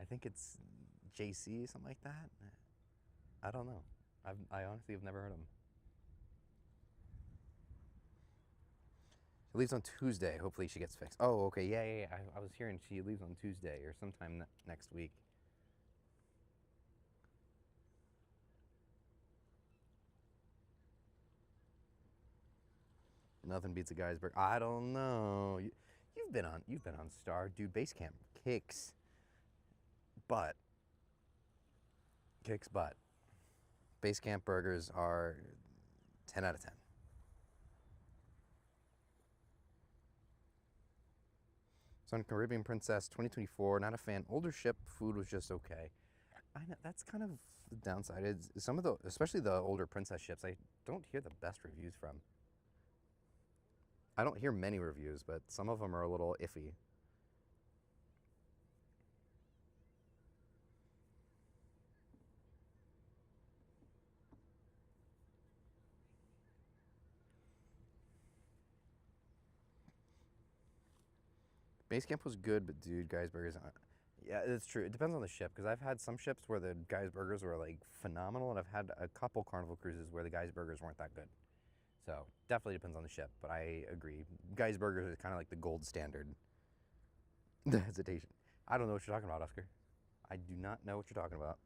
I think it's JC, something like that. I don't know. I honestly have never heard of them. She leaves on Tuesday. Hopefully she gets fixed. Oh, okay. Yeah. I was hearing she leaves on Tuesday or sometime next week. Nothing beats a guy's burger. I don't know. You've been on Star, dude. Base camp kicks butt. Kicks butt. Base camp burgers are 10 out of 10. So on Caribbean Princess 2024, not a fan. Older ship, food was just okay. I know, that's kind of the downside. Is some of the, especially the older Princess ships, I don't hear the best reviews from. I don't hear many reviews, but some of them are a little iffy. Base camp was good, but dude, guys burgers. Yeah, it's true. It depends on the ship, because I've had some ships where the guys burgers were like phenomenal, and I've had a couple Carnival cruises where the guys burgers weren't that good. So definitely depends on the ship, but I agree. Guys burgers is kind of like the gold standard. The hesitation. I don't know what you're talking about, Oscar. I do not know what you're talking about.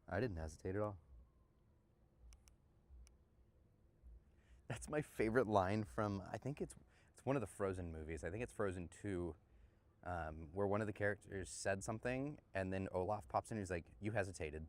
I didn't hesitate at all. That's my favorite line from, I think it's one of the Frozen movies. I think it's Frozen 2, where one of the characters said something, and then Olaf pops in and he's like, "You hesitated."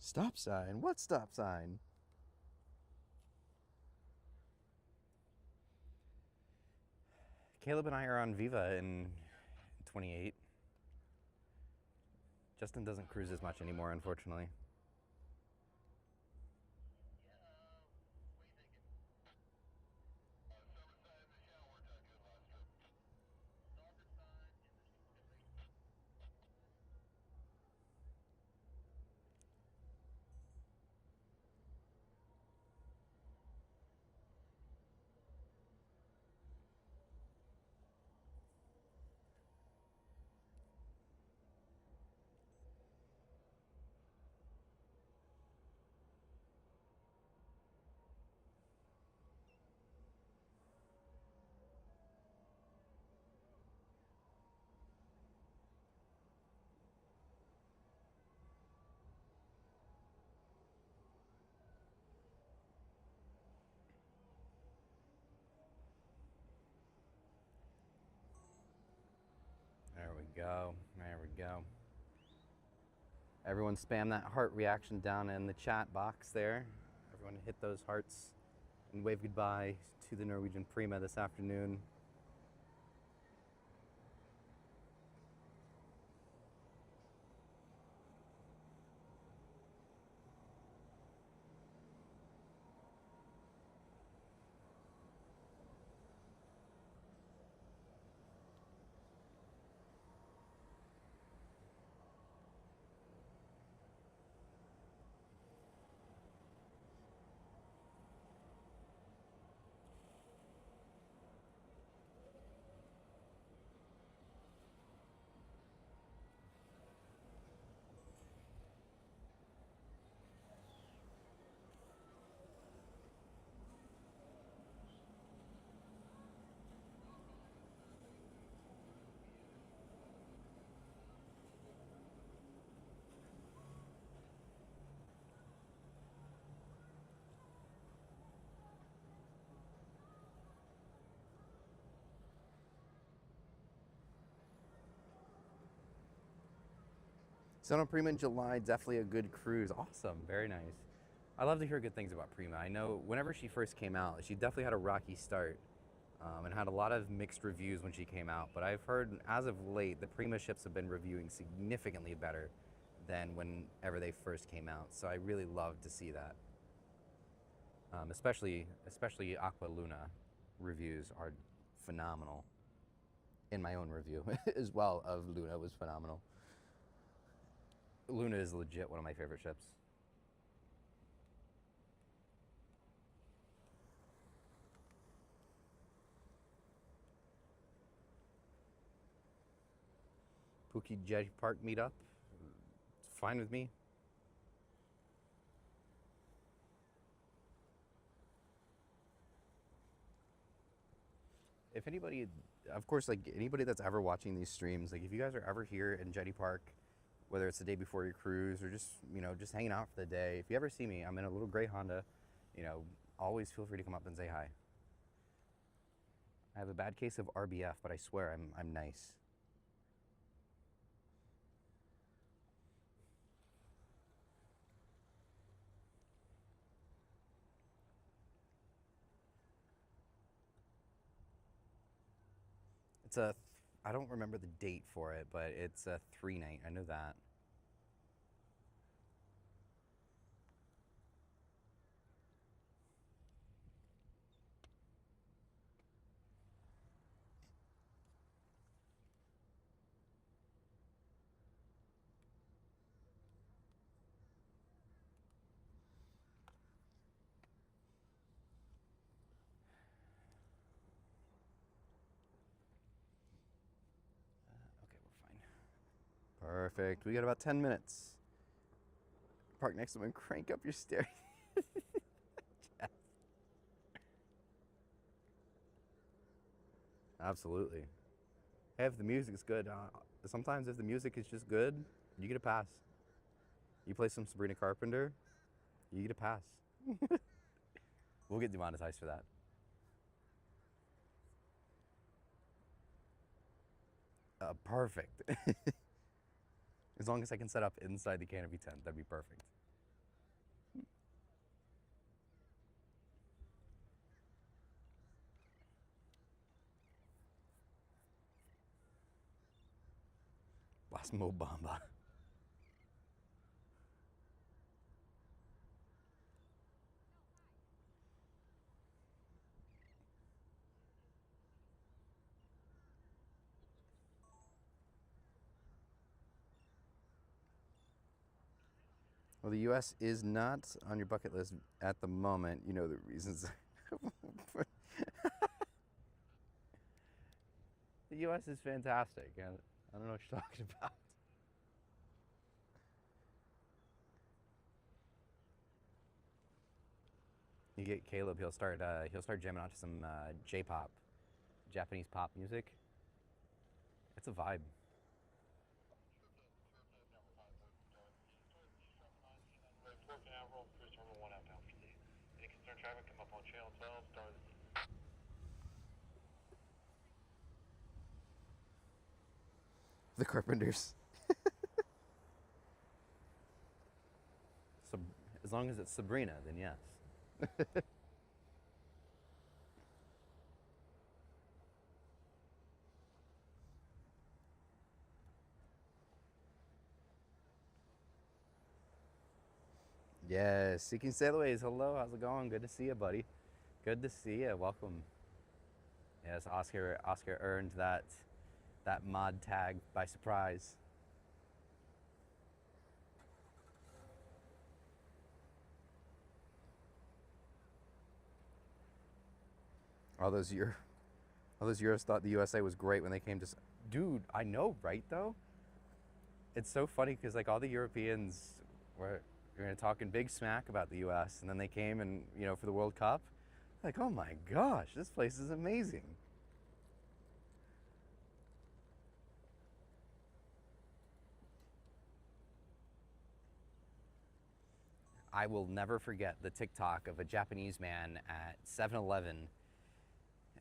Stop sign? What stop sign? Caleb and I are on Viva in 28. Justin doesn't cruise as much anymore, unfortunately. There we go. There we go. Everyone spam that heart reaction down in the chat box there. Everyone hit those hearts and wave goodbye to the Norwegian Prima this afternoon. Son of Prima in July, definitely a good cruise. Awesome, very nice. I love to hear good things about Prima. I know whenever she first came out, she definitely had a rocky start and had a lot of mixed reviews when she came out. But I've heard, as of late, the Prima ships have been reviewing significantly better than whenever they first came out. So I really love to see that. Especially Aqua Luna reviews are phenomenal. In my own review as well of Luna was phenomenal. Luna is legit one of my favorite ships. Phuket Jetty Park meetup, it's fine with me. If anybody, of course, like anybody that's ever watching these streams, like if you guys are ever here in Jetty Park, whether it's the day before your cruise or just, just hanging out for the day, if you ever see me, I'm in a little gray Honda, always feel free to come up and say hi. I have a bad case of RBF, but I swear I'm nice. It's I don't remember the date for it, but it's a 3-night. I know that. Okay, we're fine. Perfect. We got about 10 minutes. Park next to him and crank up your stereo. Absolutely. Hey, if the music's good, sometimes if the music is just good, you get a pass. You play some Sabrina Carpenter, you get a pass. We'll get demonetized for that. Perfect. As long as I can set up inside the canopy tent, that'd be perfect. ass Mobamba. Well, the U.S. is not on your bucket list at the moment. You know the reasons. The U.S. is fantastic. I don't know what you're talking about. You get Caleb. He'll start jamming out to some J-pop, Japanese pop music. It's a vibe. Port Canaveral, cruise terminal 1 outbound for Lee. Any concerned traffic, come up on channel 12, start of the The Carpenters. As long as it's Sabrina, then yes. Yes, Seeking Sailways. Hello, how's it going? Good to see you, buddy. Good to see you. Welcome. Yes, Oscar earned that mod tag by surprise. All those Euros thought the USA was great when they came to. Dude, I know, right? Though, it's so funny because like all the Europeans were talking big smack about the U.S. and then they came and for the World Cup, like, oh my gosh, this place is amazing. I will never forget the TikTok of a Japanese man at 7-Eleven,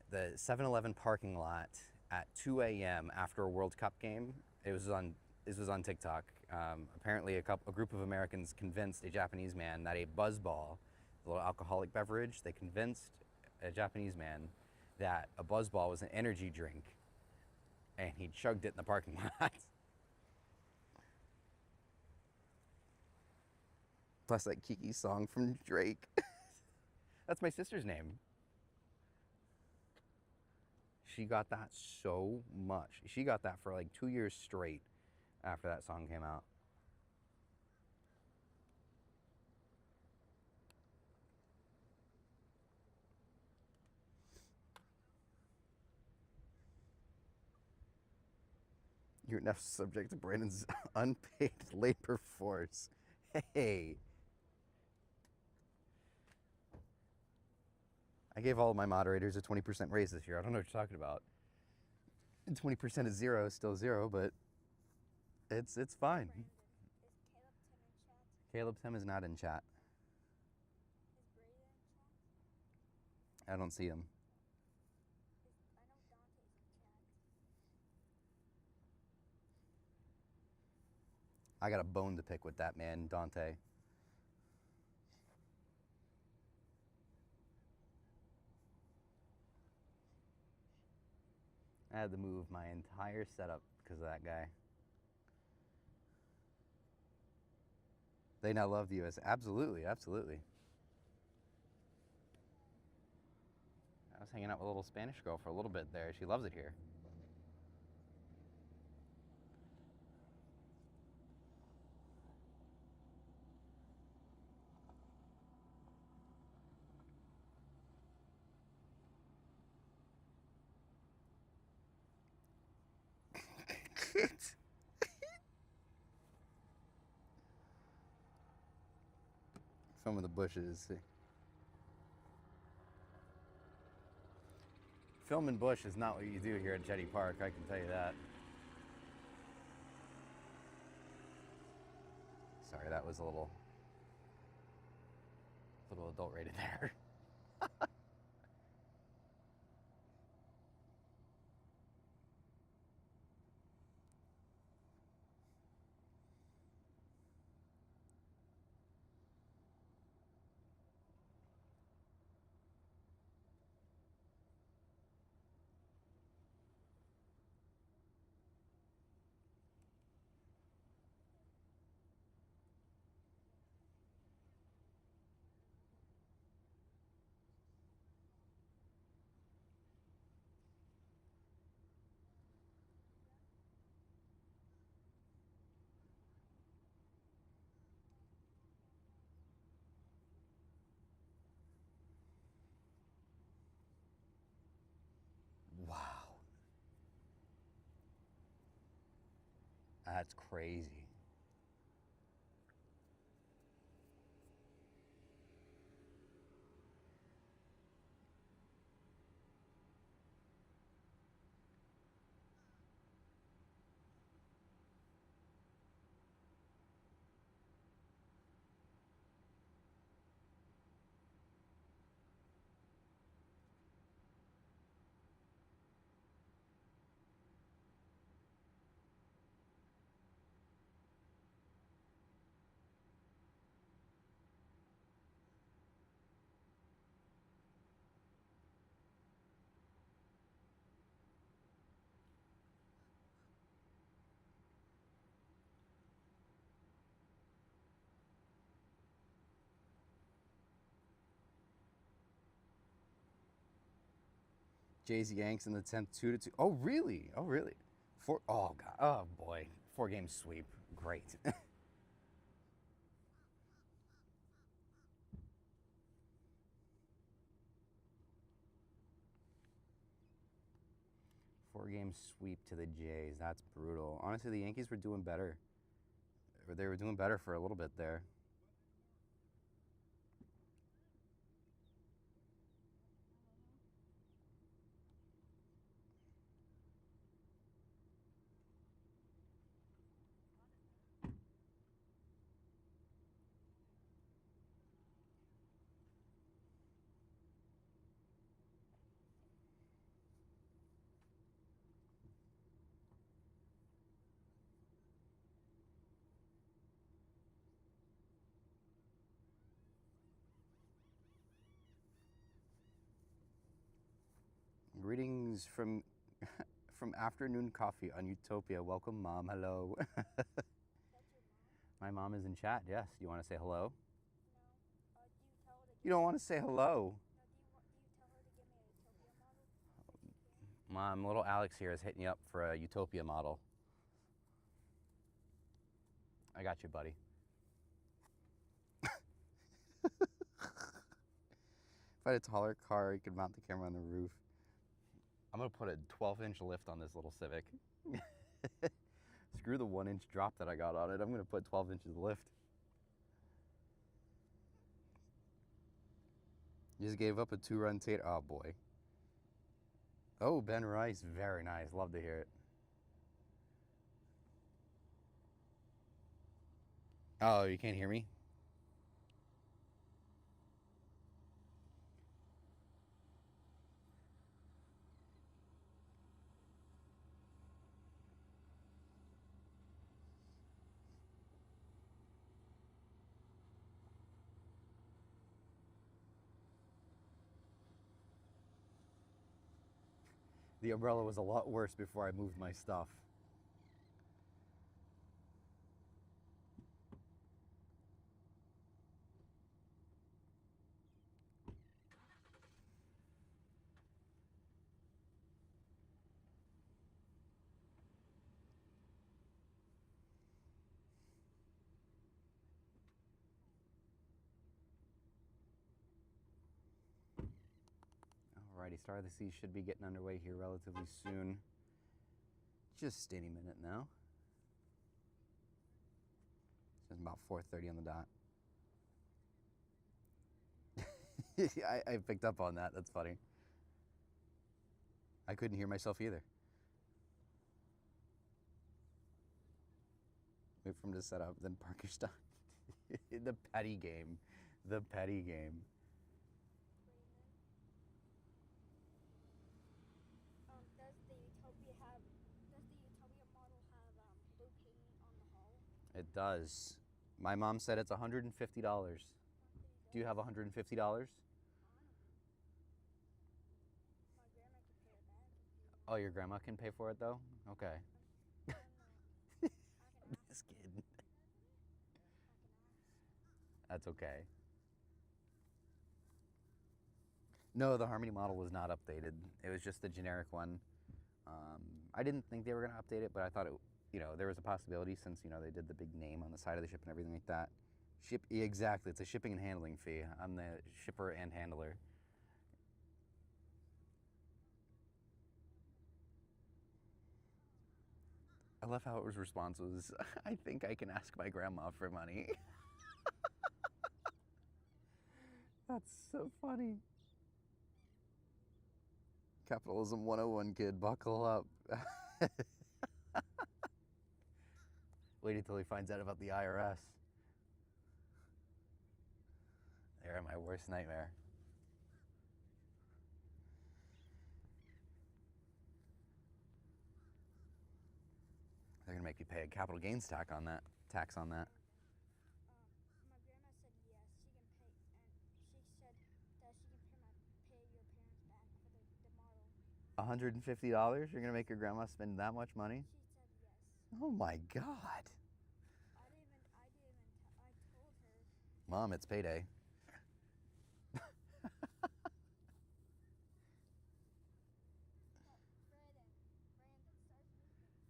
the 7-Eleven parking lot at 2 a.m. after a World Cup game. This was on TikTok. Apparently, a group of Americans convinced a Japanese man that a Buzzball, a little alcoholic beverage, they convinced a Japanese man that a Buzzball was an energy drink, and he chugged it in the parking lot. Plus, like Kiki's song from Drake. That's my sister's name. She got that so much. She got that for like 2 years straight after that song came out. You're now subject to Brandon's unpaid labor force. Hey. I gave all of my moderators a 20% raise this year. I don't know what you're talking about. And 20% is zero, still zero, but it's fine. Is Caleb Tim is not in chat. Is Brady in chat? I don't see him. I know Dante's in chat. I got a bone to pick with that man, Dante. I had to move my entire setup because of that guy. They now love the US. Absolutely, absolutely. I was hanging out with a little Spanish girl for a little bit there. She loves it here. Some of the bushes. Filming bush is not what you do here at Jetty Park, I can tell you that. Sorry, that was a little adult rated there. That's crazy. Jay's Yanks in the 10th, 2-2. Oh, really? Oh, really? Oh, God. Oh, boy. 4-game sweep. Great. 4-game sweep to the Jays. That's brutal. Honestly, the Yankees were doing better. Or they were doing better for a little bit there. Greetings from from afternoon coffee on Utopia. Welcome, Mom. Hello. That's your mom? My mom is in chat. Yes. You want to say hello? No. Do you tell her to You don't want to say hello. No, do you tell her to give me a Utopia model? If you can? Mom, little Alex here is hitting you up for a Utopia model. I got you, buddy. If I had a taller car, you could mount the camera on the roof. I'm going to put a 12-inch lift on this little Civic. Screw the 1-inch drop that I got on it. I'm going to put 12 inches of lift. Just gave up a 2-run tater. Oh, boy. Oh, Ben Rice. Very nice. Love to hear it. Oh, you can't hear me? The umbrella was a lot worse before I moved my stuff. Alrighty, Star of the Sea should be getting underway here relatively soon. Just any minute now. It's about 4:30 on the dot. I picked up on that. That's funny. I couldn't hear myself either. Wait for him to set up, then park your stuff. The petty game. The petty game. Does the Utopia model have blue paint on the hull? It does. My mom said it's $150. Do you have $150? My grandma could pay it back. Oh, your grandma can pay for it though? Okay. I can ask. Just kidding. That's okay. No, the Harmony model was not updated. It was just the generic one. I didn't think they were going to update it, but I thought it, there was a possibility since, they did the big name on the side of the ship and everything like that. Exactly. It's a shipping and handling fee. I'm the shipper and handler. I love how his response was, I think I can ask my grandma for money. That's so funny. Capitalism 101, kid, buckle up. Wait until he finds out about the IRS. They're my worst nightmare. They're gonna make you pay a capital gains tax on that. My grandma said yes, she can pay, and she said that she can pay your parents back for the model. $150? You're gonna make your grandma spend that much money? She said yes. Oh my God. I told her. Mom, it's payday. Brandon,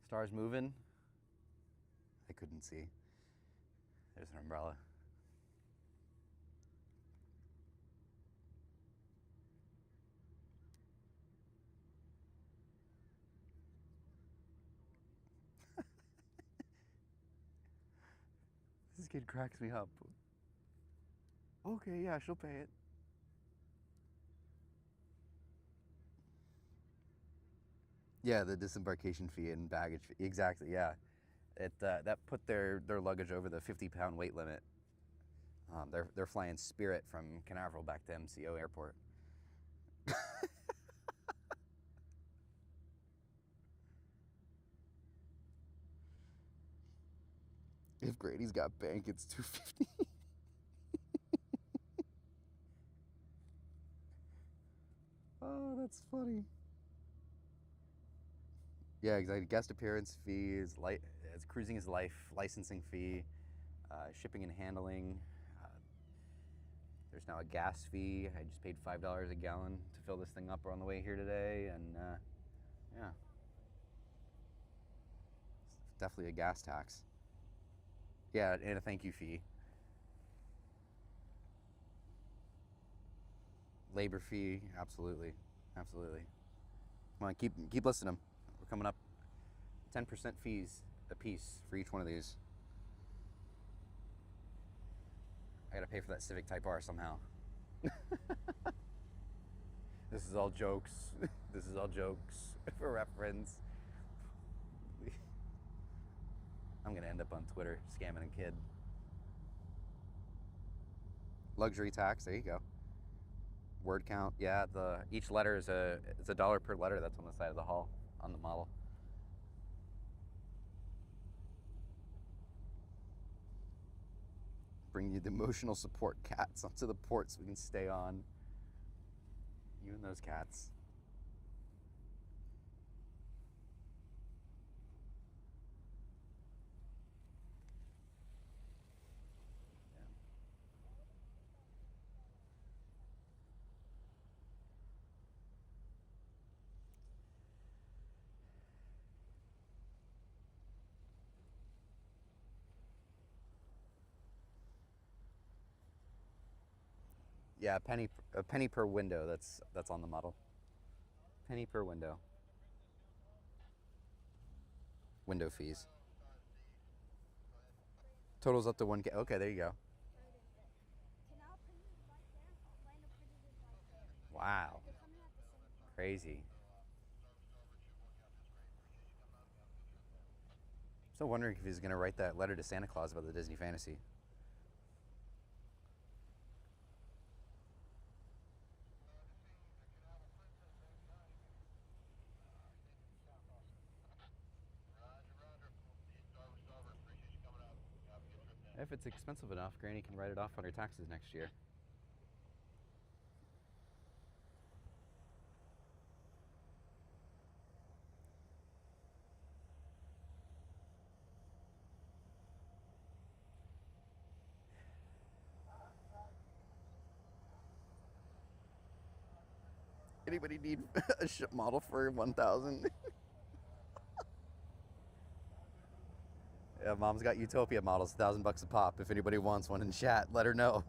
Stars moving? I couldn't see. There's an umbrella. This kid cracks me up. Okay, yeah, she'll pay it. Yeah, the disembarkation fee and baggage fee. Exactly, yeah. It that put their luggage over the 50-pound weight limit. They're flying Spirit from Canaveral back to MCO Airport. If Grady's got bank, it's $250. Oh, that's funny. Yeah, exactly. Guest appearance fee is cruising is life, licensing fee, shipping and handling. There's now a gas fee. I just paid $5 a gallon to fill this thing up on the way here today, and yeah, it's definitely a gas tax. Yeah, and a thank you fee. Labor fee, absolutely, absolutely. Come on, keep listing them. We're coming up. 10% fees a piece for each one of these. I gotta pay for that Civic Type R somehow. This is all jokes. This is all jokes for reference. I'm gonna end up on Twitter scamming a kid. Luxury tax, there you go. Word count, yeah, each letter is it's $1 per letter that's on the side of the hull on the model. Bring you the emotional support cats onto the port so we can stay on. You and those cats. Yeah, a penny per window. That's on the model. Penny per window. Window fees. Totals up to 1K. Okay, there you go. Canal Prince is right there. Orlando Prince is right there. Wow. They're coming at the same time. Crazy. Still wondering if he's gonna write that letter to Santa Claus about the Disney Fantasy. If it's expensive enough, Granny can write it off on her taxes next year. Anybody need a ship model for 1,000? Yeah, Mom's got Utopia models, $1,000 a pop. If anybody wants one in chat, let her know.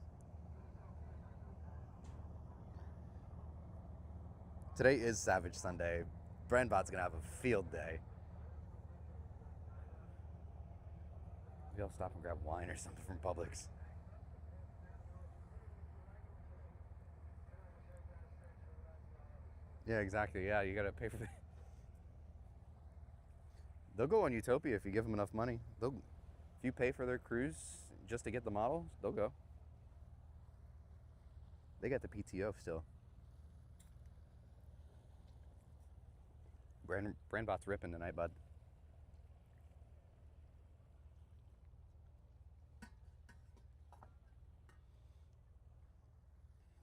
Today is Savage Sunday. Brandbot's gonna have a field day. Maybe I'll stop and grab wine or something from Publix. Yeah, exactly. Yeah, you gotta pay for the. They'll go on Utopia if you give them enough money. If you pay for their cruise just to get the model, they'll go. They got the PTO still. Brandbot's ripping tonight, bud.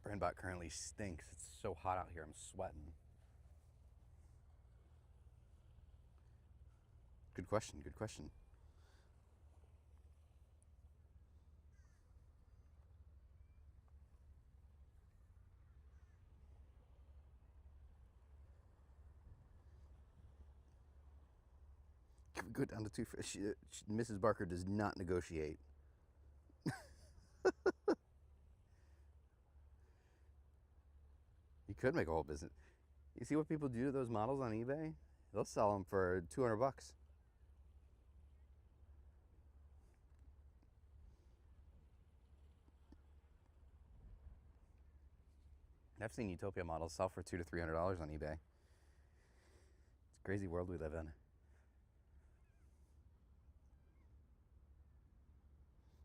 Brandbot currently stinks. It's so hot out here. I'm sweating. Good question. Good question. Can we go down to two? Mrs. Barker does not negotiate. You could make a whole business. You see what people do to those models on eBay? They'll sell them for $200. I've seen Utopia models sell for $200 to $300 on eBay. It's a crazy world we live in.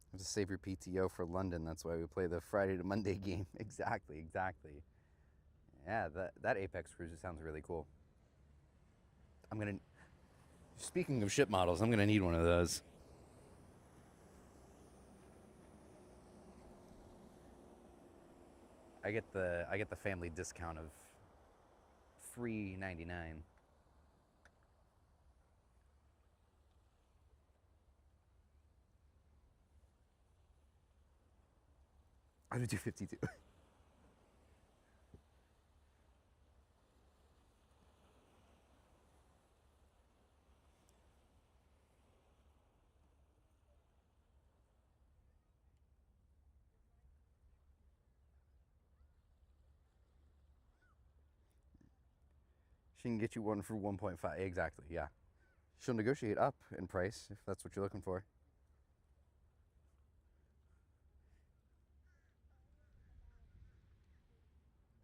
You have to save your PTO for London. That's why we play the Friday to Monday game. Exactly, exactly. Yeah, that Apex Cruiser sounds really cool. Speaking of ship models, I'm gonna need one of those. I get the family discount of $3.99. I would do 52. She can get you one for 1.5. Exactly, yeah. She'll negotiate up in price if that's what you're looking for.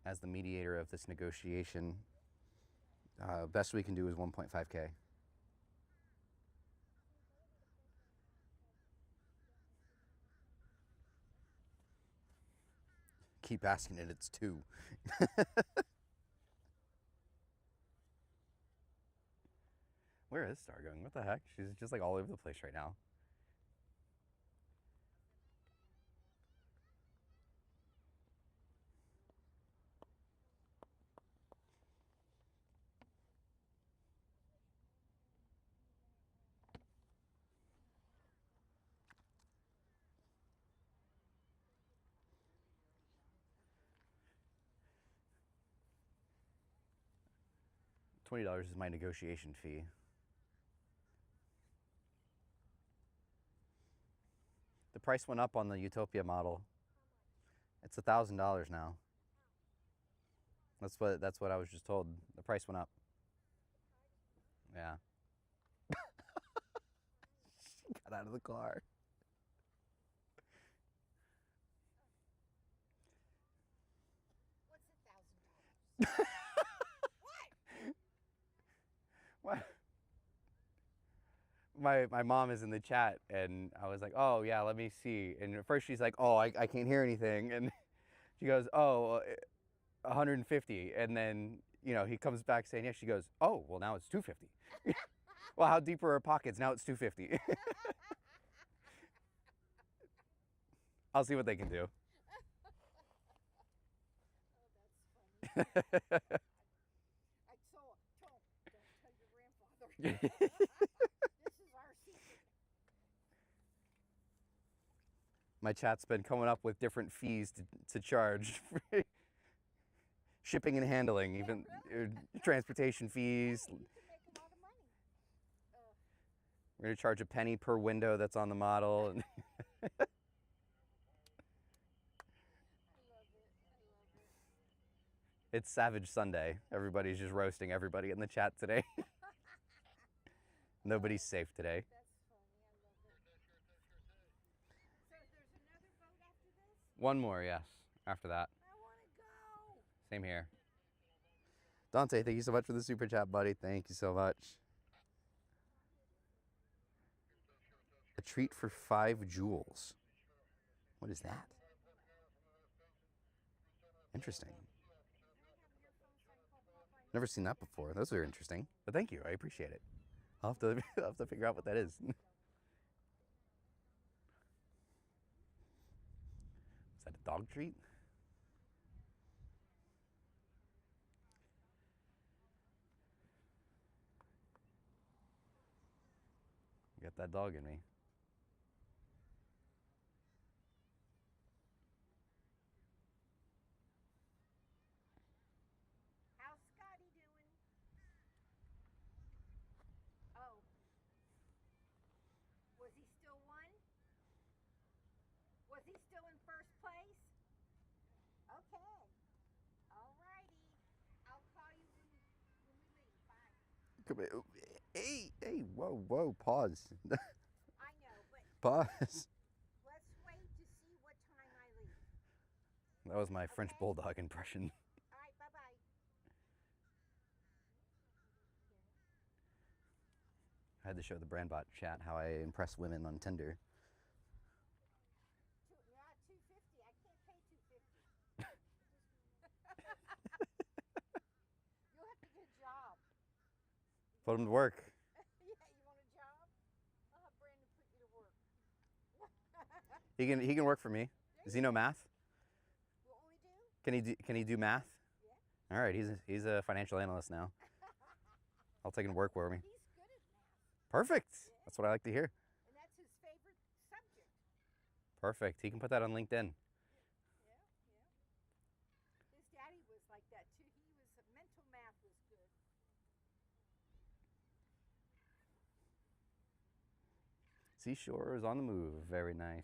As the mediator of this negotiation, best we can do is 1.5K. Keep asking it, it's 2. Where is Star going? What the heck? She's just like all over the place right now. $20 is my negotiation fee. The price went up on the Utopia model. It's $1,000 now. That's what I was just told. The price went up. Yeah. She got out of the car. What's $1,000? What? My mom is in the chat, and I was like, oh yeah, let me see. And at first she's like, oh, I can't hear anything, and she goes, oh, 150, and then he comes back saying, yeah. She goes, oh, well now it's 250. Well, how deep are her pockets? Now it's 250. I'll see what they can do. Oh, that's funny. I told don't tell your grandfather. This is our secret. My chat's been coming up with different fees to charge. Shipping and handling, even transportation fees. You can make a lot of money. We're going to charge a penny per window that's on the model. And I love it. it's Savage Sunday. Everybody's just roasting everybody in the chat today. Nobody's safe today. That's funny. I love it. One more, yes. After that. I want to go. Same here. Dante, thank you so much for the super chat, buddy. Thank you so much. A treat for 5 jewels. What is that? Interesting. Never seen that before. Those are interesting. But thank you. I appreciate it. I'll have to, I'll have to figure out what that is. Is that a dog treat? Got that dog in me. How's Scotty doing? Oh. Was he still one? Was he still in first place? Okay. All righty. I'll call you when we leave. Bye. Come here. Hey, hey, whoa, whoa, pause. I know, but Pause. let's wait to see what time I leave. That was my French Okay. bulldog impression. All right, bye-bye. I had to show the Brandbot chat how I impress women on Tinder. You're at 250. I can't pay 250. You'll have to get a job. Put him to work. Yeah, you want a job? I'll have Brandon put you to work. He can work for me. Does he know math? What will we do? Can he do math? Yeah. All right, he's a financial analyst now. I'll take him to work for me. He's good at math. Perfect. That's what I like to hear. And that's his favorite subject. Perfect. He can put that on LinkedIn. Yeah, yeah. His daddy was like that too. Mental math was good. Seashore is on the move. Very nice.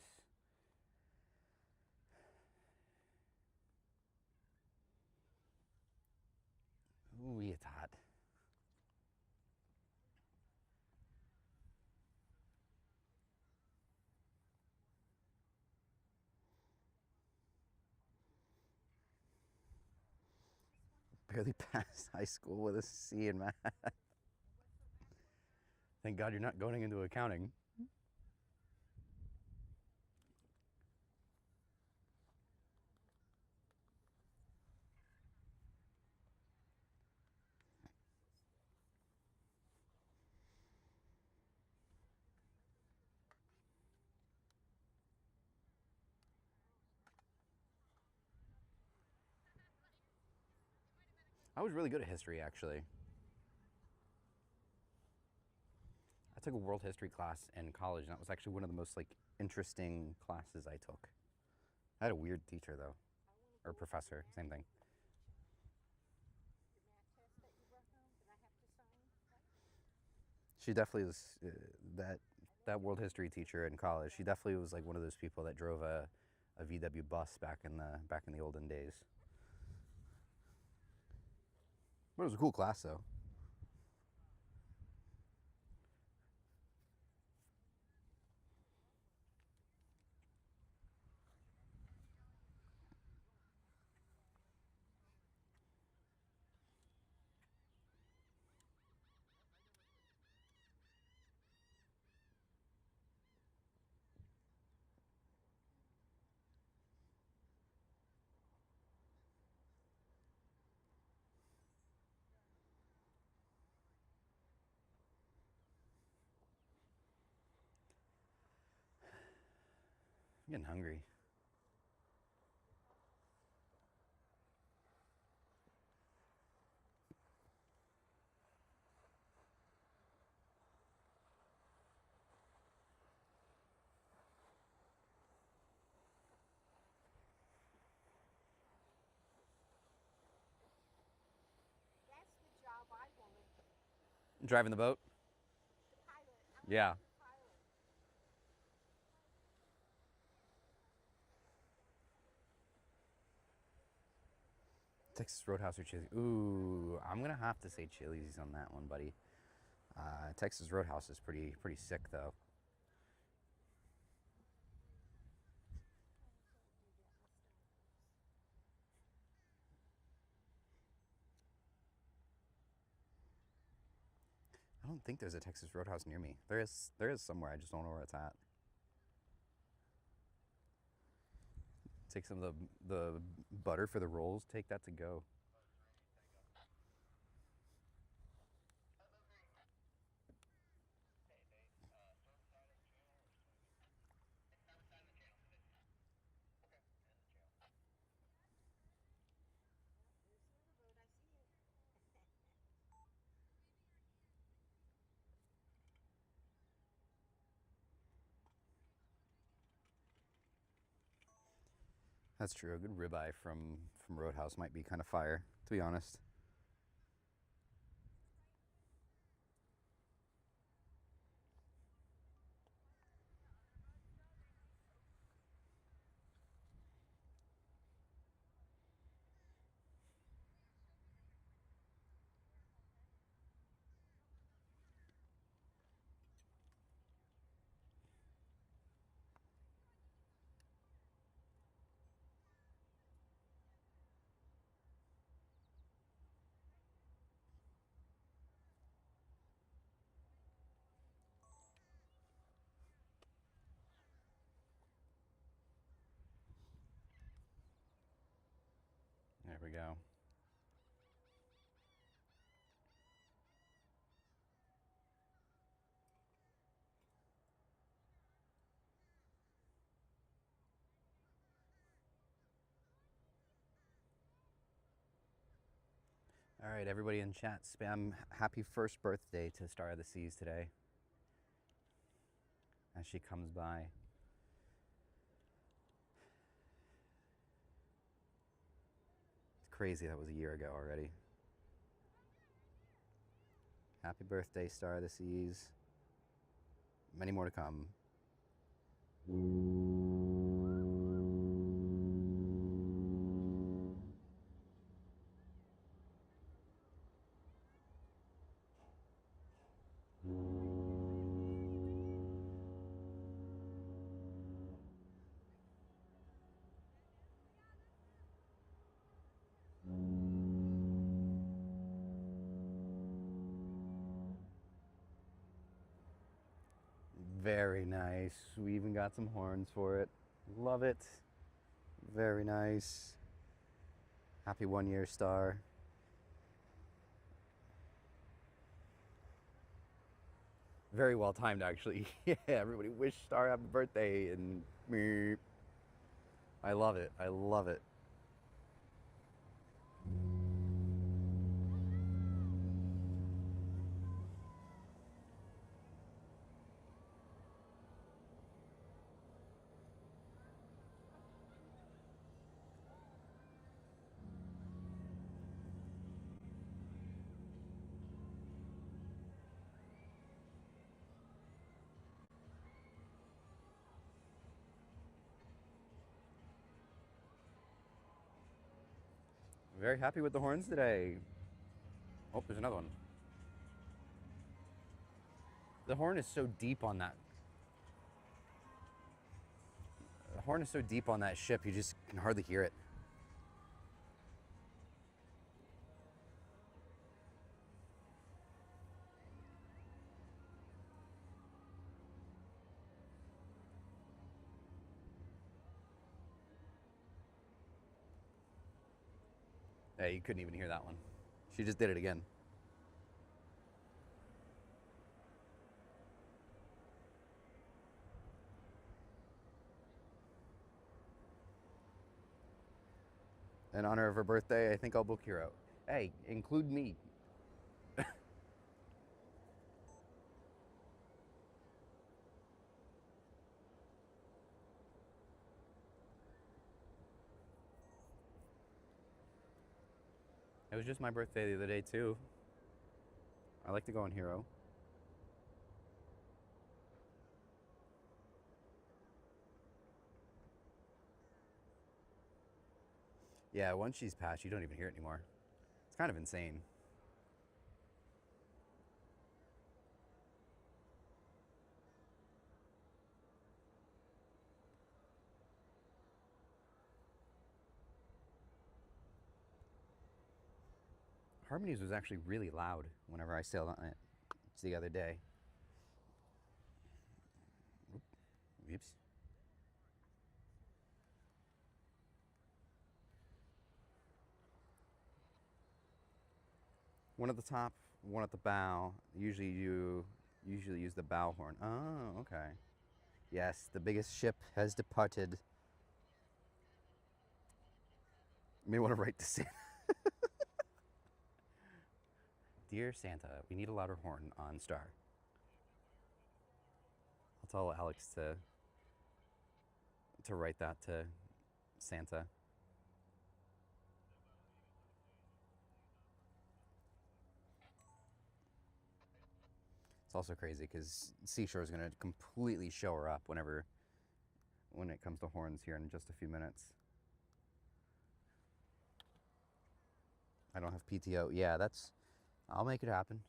Ooh, it's hot. Barely passed high school with a C in math. Thank God you're not going into accounting. I was really good at history, actually. I took a world history class in college, and that was actually one of the most interesting classes I took. I had a weird teacher though, or professor, same thing. Your math test that you brought home that I have to sign. She definitely was that world history teacher in college. She definitely was like one of those people that drove a VW bus back in the olden days. But it was a cool class though. I'm getting hungry. That's the job I wanted. Driving the boat? The pilot. Yeah. Pilot. Texas Roadhouse or Chili's? Ooh, I'm gonna have to say Chili's on that one, buddy. Texas Roadhouse is pretty sick though. don't think there's a Texas Roadhouse near me. There is somewhere. I just don't know where it's at. Take some of the butter for the rolls. Take that to go. There's the other boat. I see it. That's true. A good ribeye from Roadhouse might be kind of fire, to be honest. There we go. All right, everybody in chat, spam happy first birthday to Star of the Seas today as she comes by. It's crazy that was a year ago already. Happy birthday, Star of the Seas. Many more to come. Very nice. We even got some horns for it. Love it. Very nice. Happy 1 year, Star. Very well timed, actually. Yeah, everybody wish Star happy birthday and me. I love it. I love it. Very happy with the horns today. Oh, there's another one. The horn is so deep on that. The horn is so deep on that ship, you just can hardly hear it. Yeah, you couldn't even hear that one. She just did it again. In honor of her birthday, I think I'll book Hero. Hey, include me. It was just my birthday the other day, too. I like to go on Hero. Yeah, once she's passed, you don't even hear it anymore. It's kind of insane. Harmonies was actually really loud whenever I sailed on it. the other day. Oops. One at the top, one at the bow. Usually you use the bow horn. Oh, okay. Yes, the biggest ship has departed. You may want to write to Santa. Dear Santa, we need a louder horn on Star. I'll tell Alex to write that to Santa. It's also crazy because Seashore is going to completely show her up when it comes to horns here in just a few minutes. I don't have PTO. Yeah, I'll make it happen.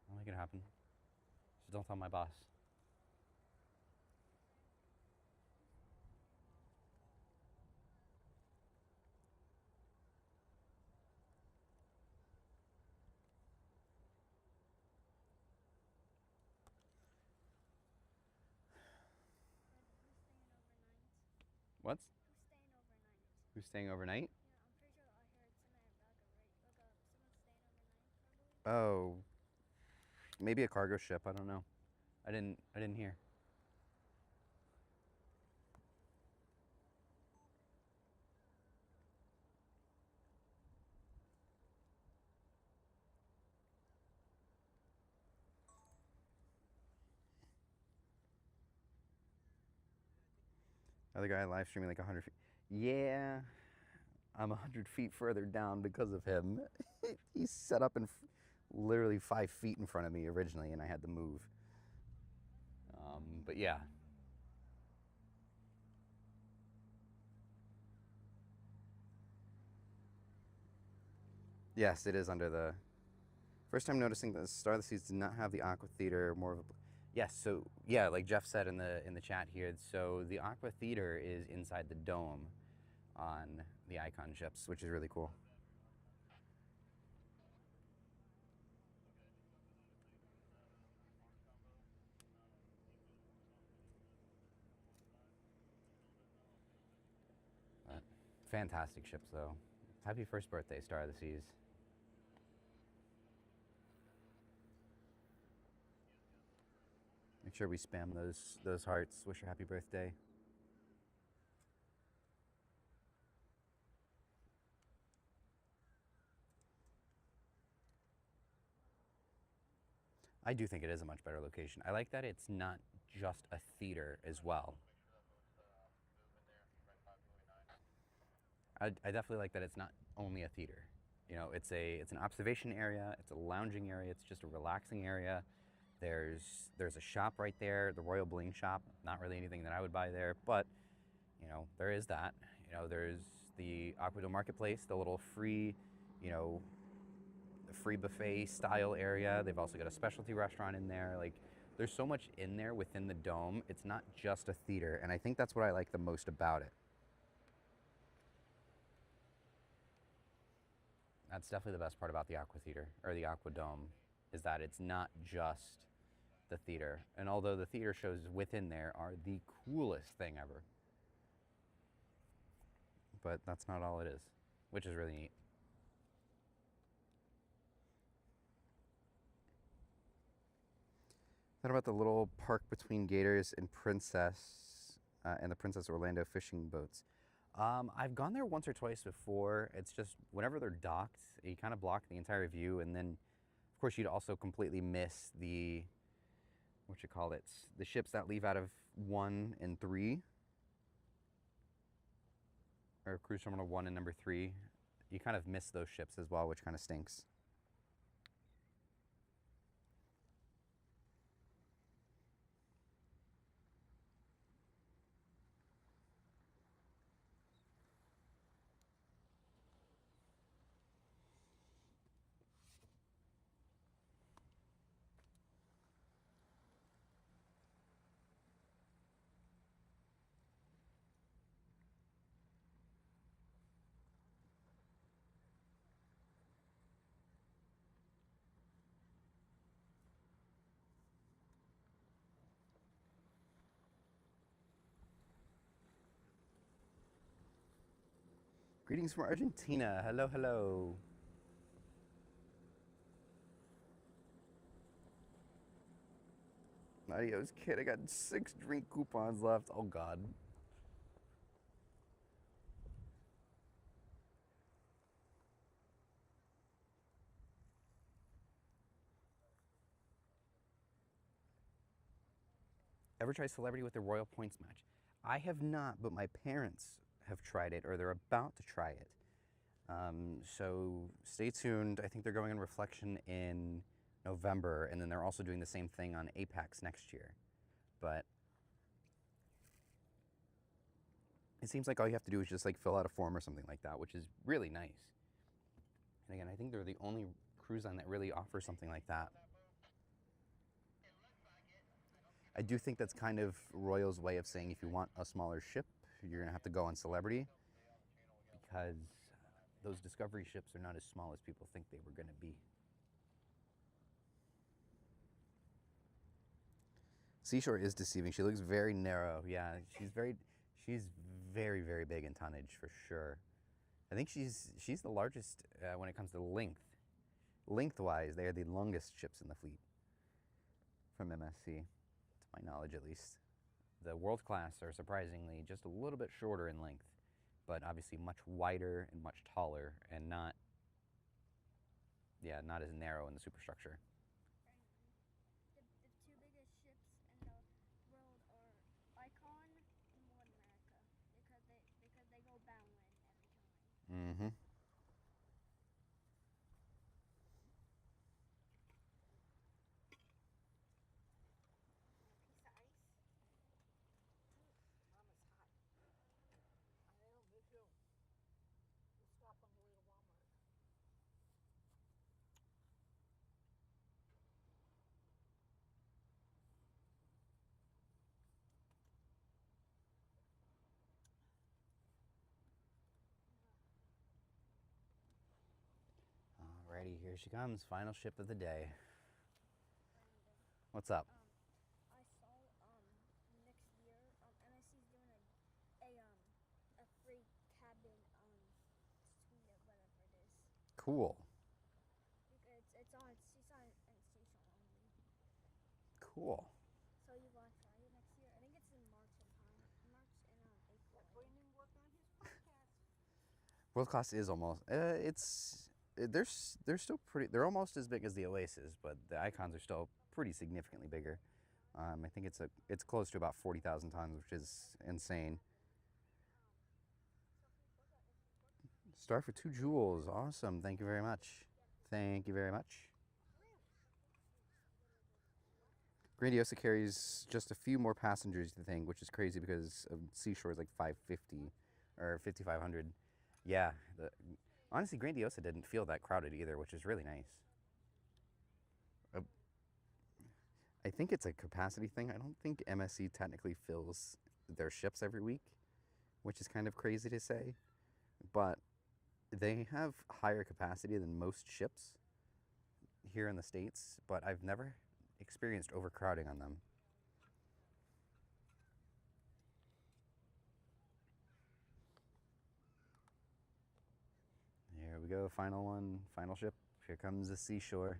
I'll make it happen. Just don't tell my boss. What? Who's staying overnight? Who's staying overnight? Yeah, I'm pretty sure I heard someone's staying overnight, Oh, maybe a cargo ship. I don't know. I didn't hear. Other guy live streaming like 100 feet. Yeah, I'm 100 feet further down because of him. He's set up in literally 5 feet in front of me originally, and I had to move. But yeah. Yes, it is under the... First time noticing that Star of the Seas did not have the Aqua Theater, more of a... Yes, so yeah, like Jeff said in the chat here, so the Aqua Theater is inside the dome on the Icon ships, which is really cool. But fantastic ships though. Happy first birthday, Star of the Seas. Make sure we spam those hearts. Wish her happy birthday. I do think it is a much better location. I like that it's not just a theater as well. I definitely like that it's not only a theater. You know, it's an observation area, it's a lounging area, it's just a relaxing area. There's a shop right there, the Royal Bling shop. Not really anything that I would buy there, but you know, there is that. You know, there's the Aquadome Marketplace, the little free, you know, the free buffet style area. They've also got a specialty restaurant in there. Like, there's so much in there within the dome. It's not just a theater, and I think that's what I like the most about it. That's definitely the best part about the Aqua Theater, or the Aqua Dome, is that it's not just the theater. And although the theater shows within there are the coolest thing ever, but that's not all it is, which is really neat. What about the little park between Gators and the Princess Orlando fishing boats? I've gone there once or twice before. It's just whenever they're docked, you kind of block the entire view, and then, of course, you'd also completely miss the the ships that leave out of 1 and 3, or Cruise Terminal 1 and number 3. You kind of miss those ships as well, which kind of stinks. Greetings from Argentina. Hello, hello. Adios, kid. I got 6 drink coupons left. Oh, God. Ever try Celebrity with the Royal Points match? I have not, but my parents have tried it, or they're about to try it. So stay tuned. I think they're going on Reflection in November, and then they're also doing the same thing on Apex next year. But it seems like all you have to do is just like fill out a form or something like that, which is really nice. And again, I think they're the only cruise line that really offers something like that. I do think that's kind of Royal's way of saying if you want a smaller ship, you're gonna have to go on Celebrity, because those Discovery ships are not as small as people think they were gonna be. Seashore is deceiving. She looks very narrow. Yeah, she's very, very big in tonnage for sure. I think she's the largest when it comes to length. Lengthwise, they are the longest ships in the fleet from MSC, to my knowledge at least. The world class are surprisingly just a little bit shorter in length, but obviously much wider and much taller, and not as narrow in the superstructure. The two biggest ships in the world are Icon and One America because they go boundland every time. Mm-hmm. A piece of ice? Mama's hot. I know, me too. We'll swap on the way to Walmart. Alrighty, here she comes. Final ship of the day. Brandon, What's up? I saw next year MSC's doing a free cabin suite or whatever it is. Cool. It's on station only. Cool. So you want to try it next year? I think it's in March and April. Let Brandon work on his podcast. World class is almost. They're still pretty. They're almost as big as the Oasis, but the Icons are still pretty significantly bigger. I think it's close to about 40,000 tons, which is insane. Star for 2 jewels. Awesome. Thank you very much. Thank you very much. Grandiosa carries just a few more passengers, I think, which is crazy because of Seashore is like 550 or 5,500. Yeah. Honestly, Grandiosa didn't feel that crowded either, which is really nice. I think it's a capacity thing. I don't think MSC technically fills their ships every week, which is kind of crazy to say. But they have higher capacity than most ships here in the States, but I've never experienced overcrowding on them. Here we go, final one, final ship. Here comes the Seashore.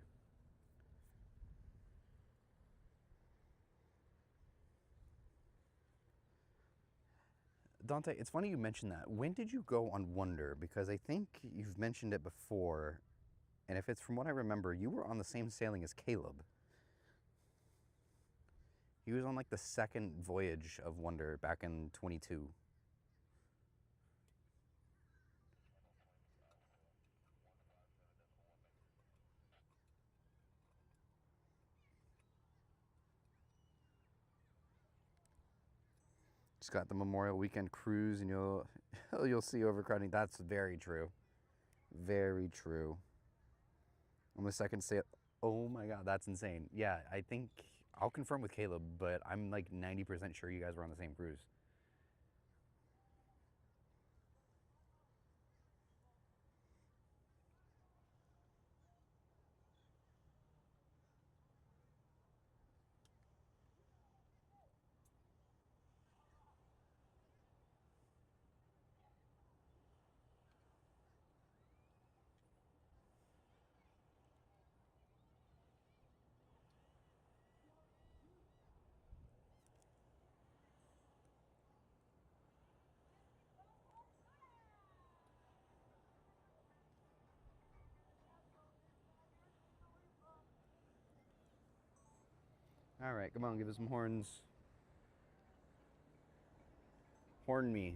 Dante, it's funny you mentioned that. When did you go on Wonder? Because I think you've mentioned it before, and if it's from what I remember, you were on the same sailing as Caleb. He was on like the second voyage of Wonder back in 22. Just got the Memorial Weekend cruise, and you'll see overcrowding. That's very true. Very true. On the second sail, oh my God, that's insane. Yeah, I think I'll confirm with Caleb, but I'm like 90% sure you guys were on the same cruise. All right, come on, give us some horns. Horn me.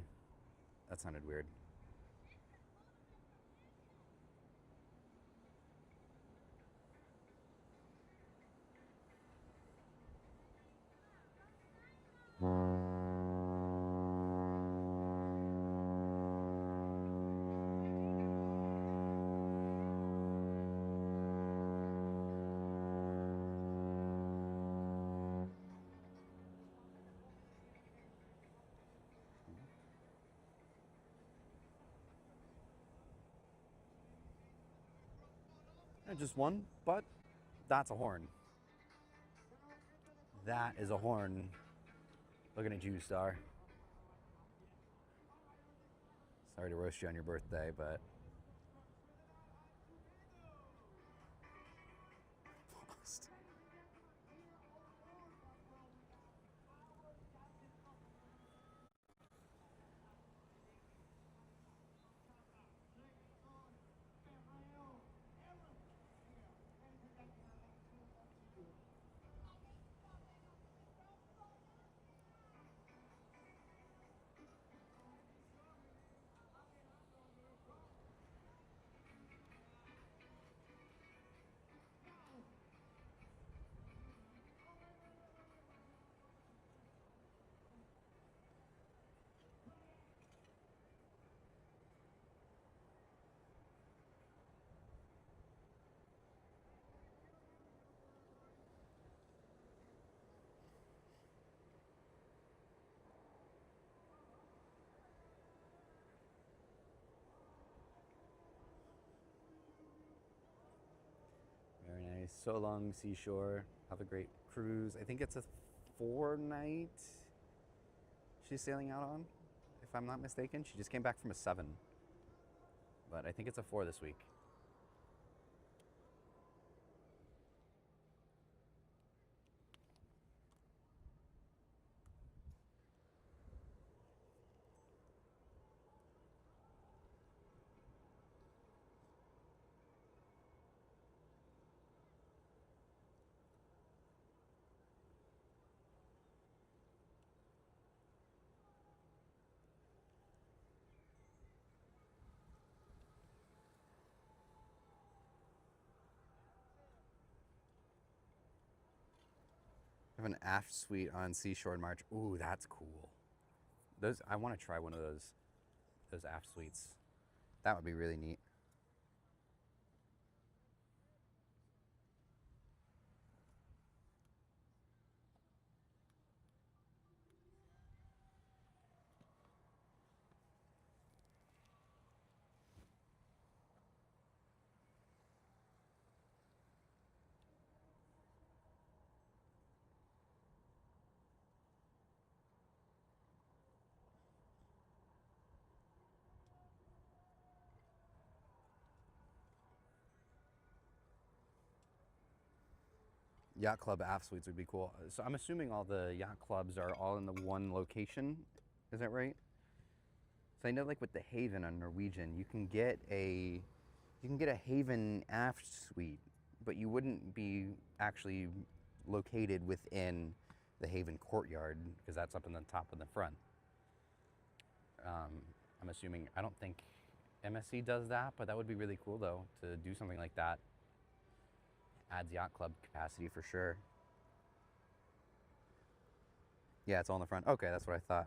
That sounded weird. Just one, but that's a horn. That is a horn. Looking at you, Star. Sorry to roast you on your birthday, but... Lost. Very nice. So long, Seashore. Have a great cruise. I think it's a 4-night she's sailing out on, if I'm not mistaken. She just came back from a 7. But I think it's a 4 this week. I have an aft suite on Seashore in March. Ooh, that's cool. I want to try one of those aft suites. That would be really neat. Yacht club aft suites would be cool. So I'm assuming all the yacht clubs are all in the one location. Is that right? So I know, like with the Haven on Norwegian, you can get a Haven aft suite, but you wouldn't be actually located within the Haven courtyard because that's up in the top and the front. I'm assuming, I don't think MSC does that, but that would be really cool though to do something like that. Adds yacht club capacity for sure. Yeah, it's all in the front. Okay, that's what I thought.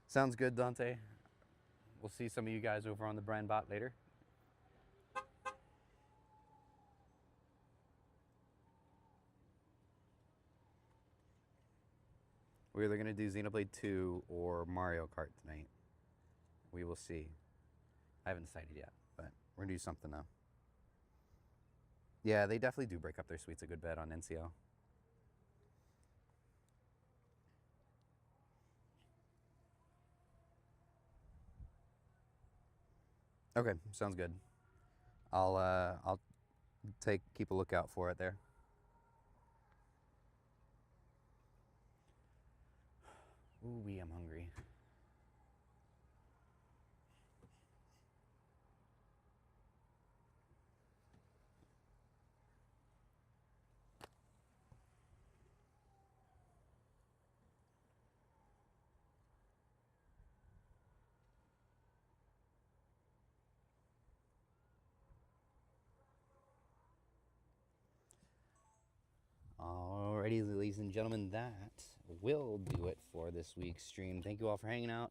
Sounds good, Dante. We'll see some of you guys over on the brand bot later. We're either going to do Xenoblade 2 or Mario Kart tonight. We will see. I haven't decided yet, but we're going to do something though. Yeah, they definitely do break up their suites a good bit on NCO. Okay, sounds good. I'll keep a lookout for it there. Ooh, I'm hungry. ladies and gentlemen, that will do it for this week's stream. Thank you all for hanging out.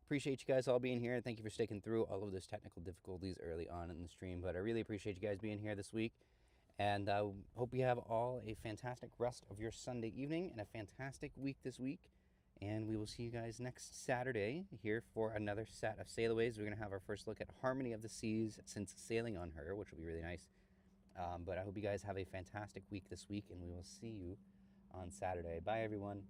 Appreciate you guys all being here. Thank you for sticking through all of those technical difficulties early on in the stream. But I really appreciate you guys being here this week. And I hope you have all a fantastic rest of your Sunday evening and a fantastic week this week. And we will see you guys next Saturday here for another set of sailaways. We're going to have our first look at Harmony of the Seas since sailing on her, which will be really nice. But I hope you guys have a fantastic week this week, and we will see you on Saturday. Bye, everyone.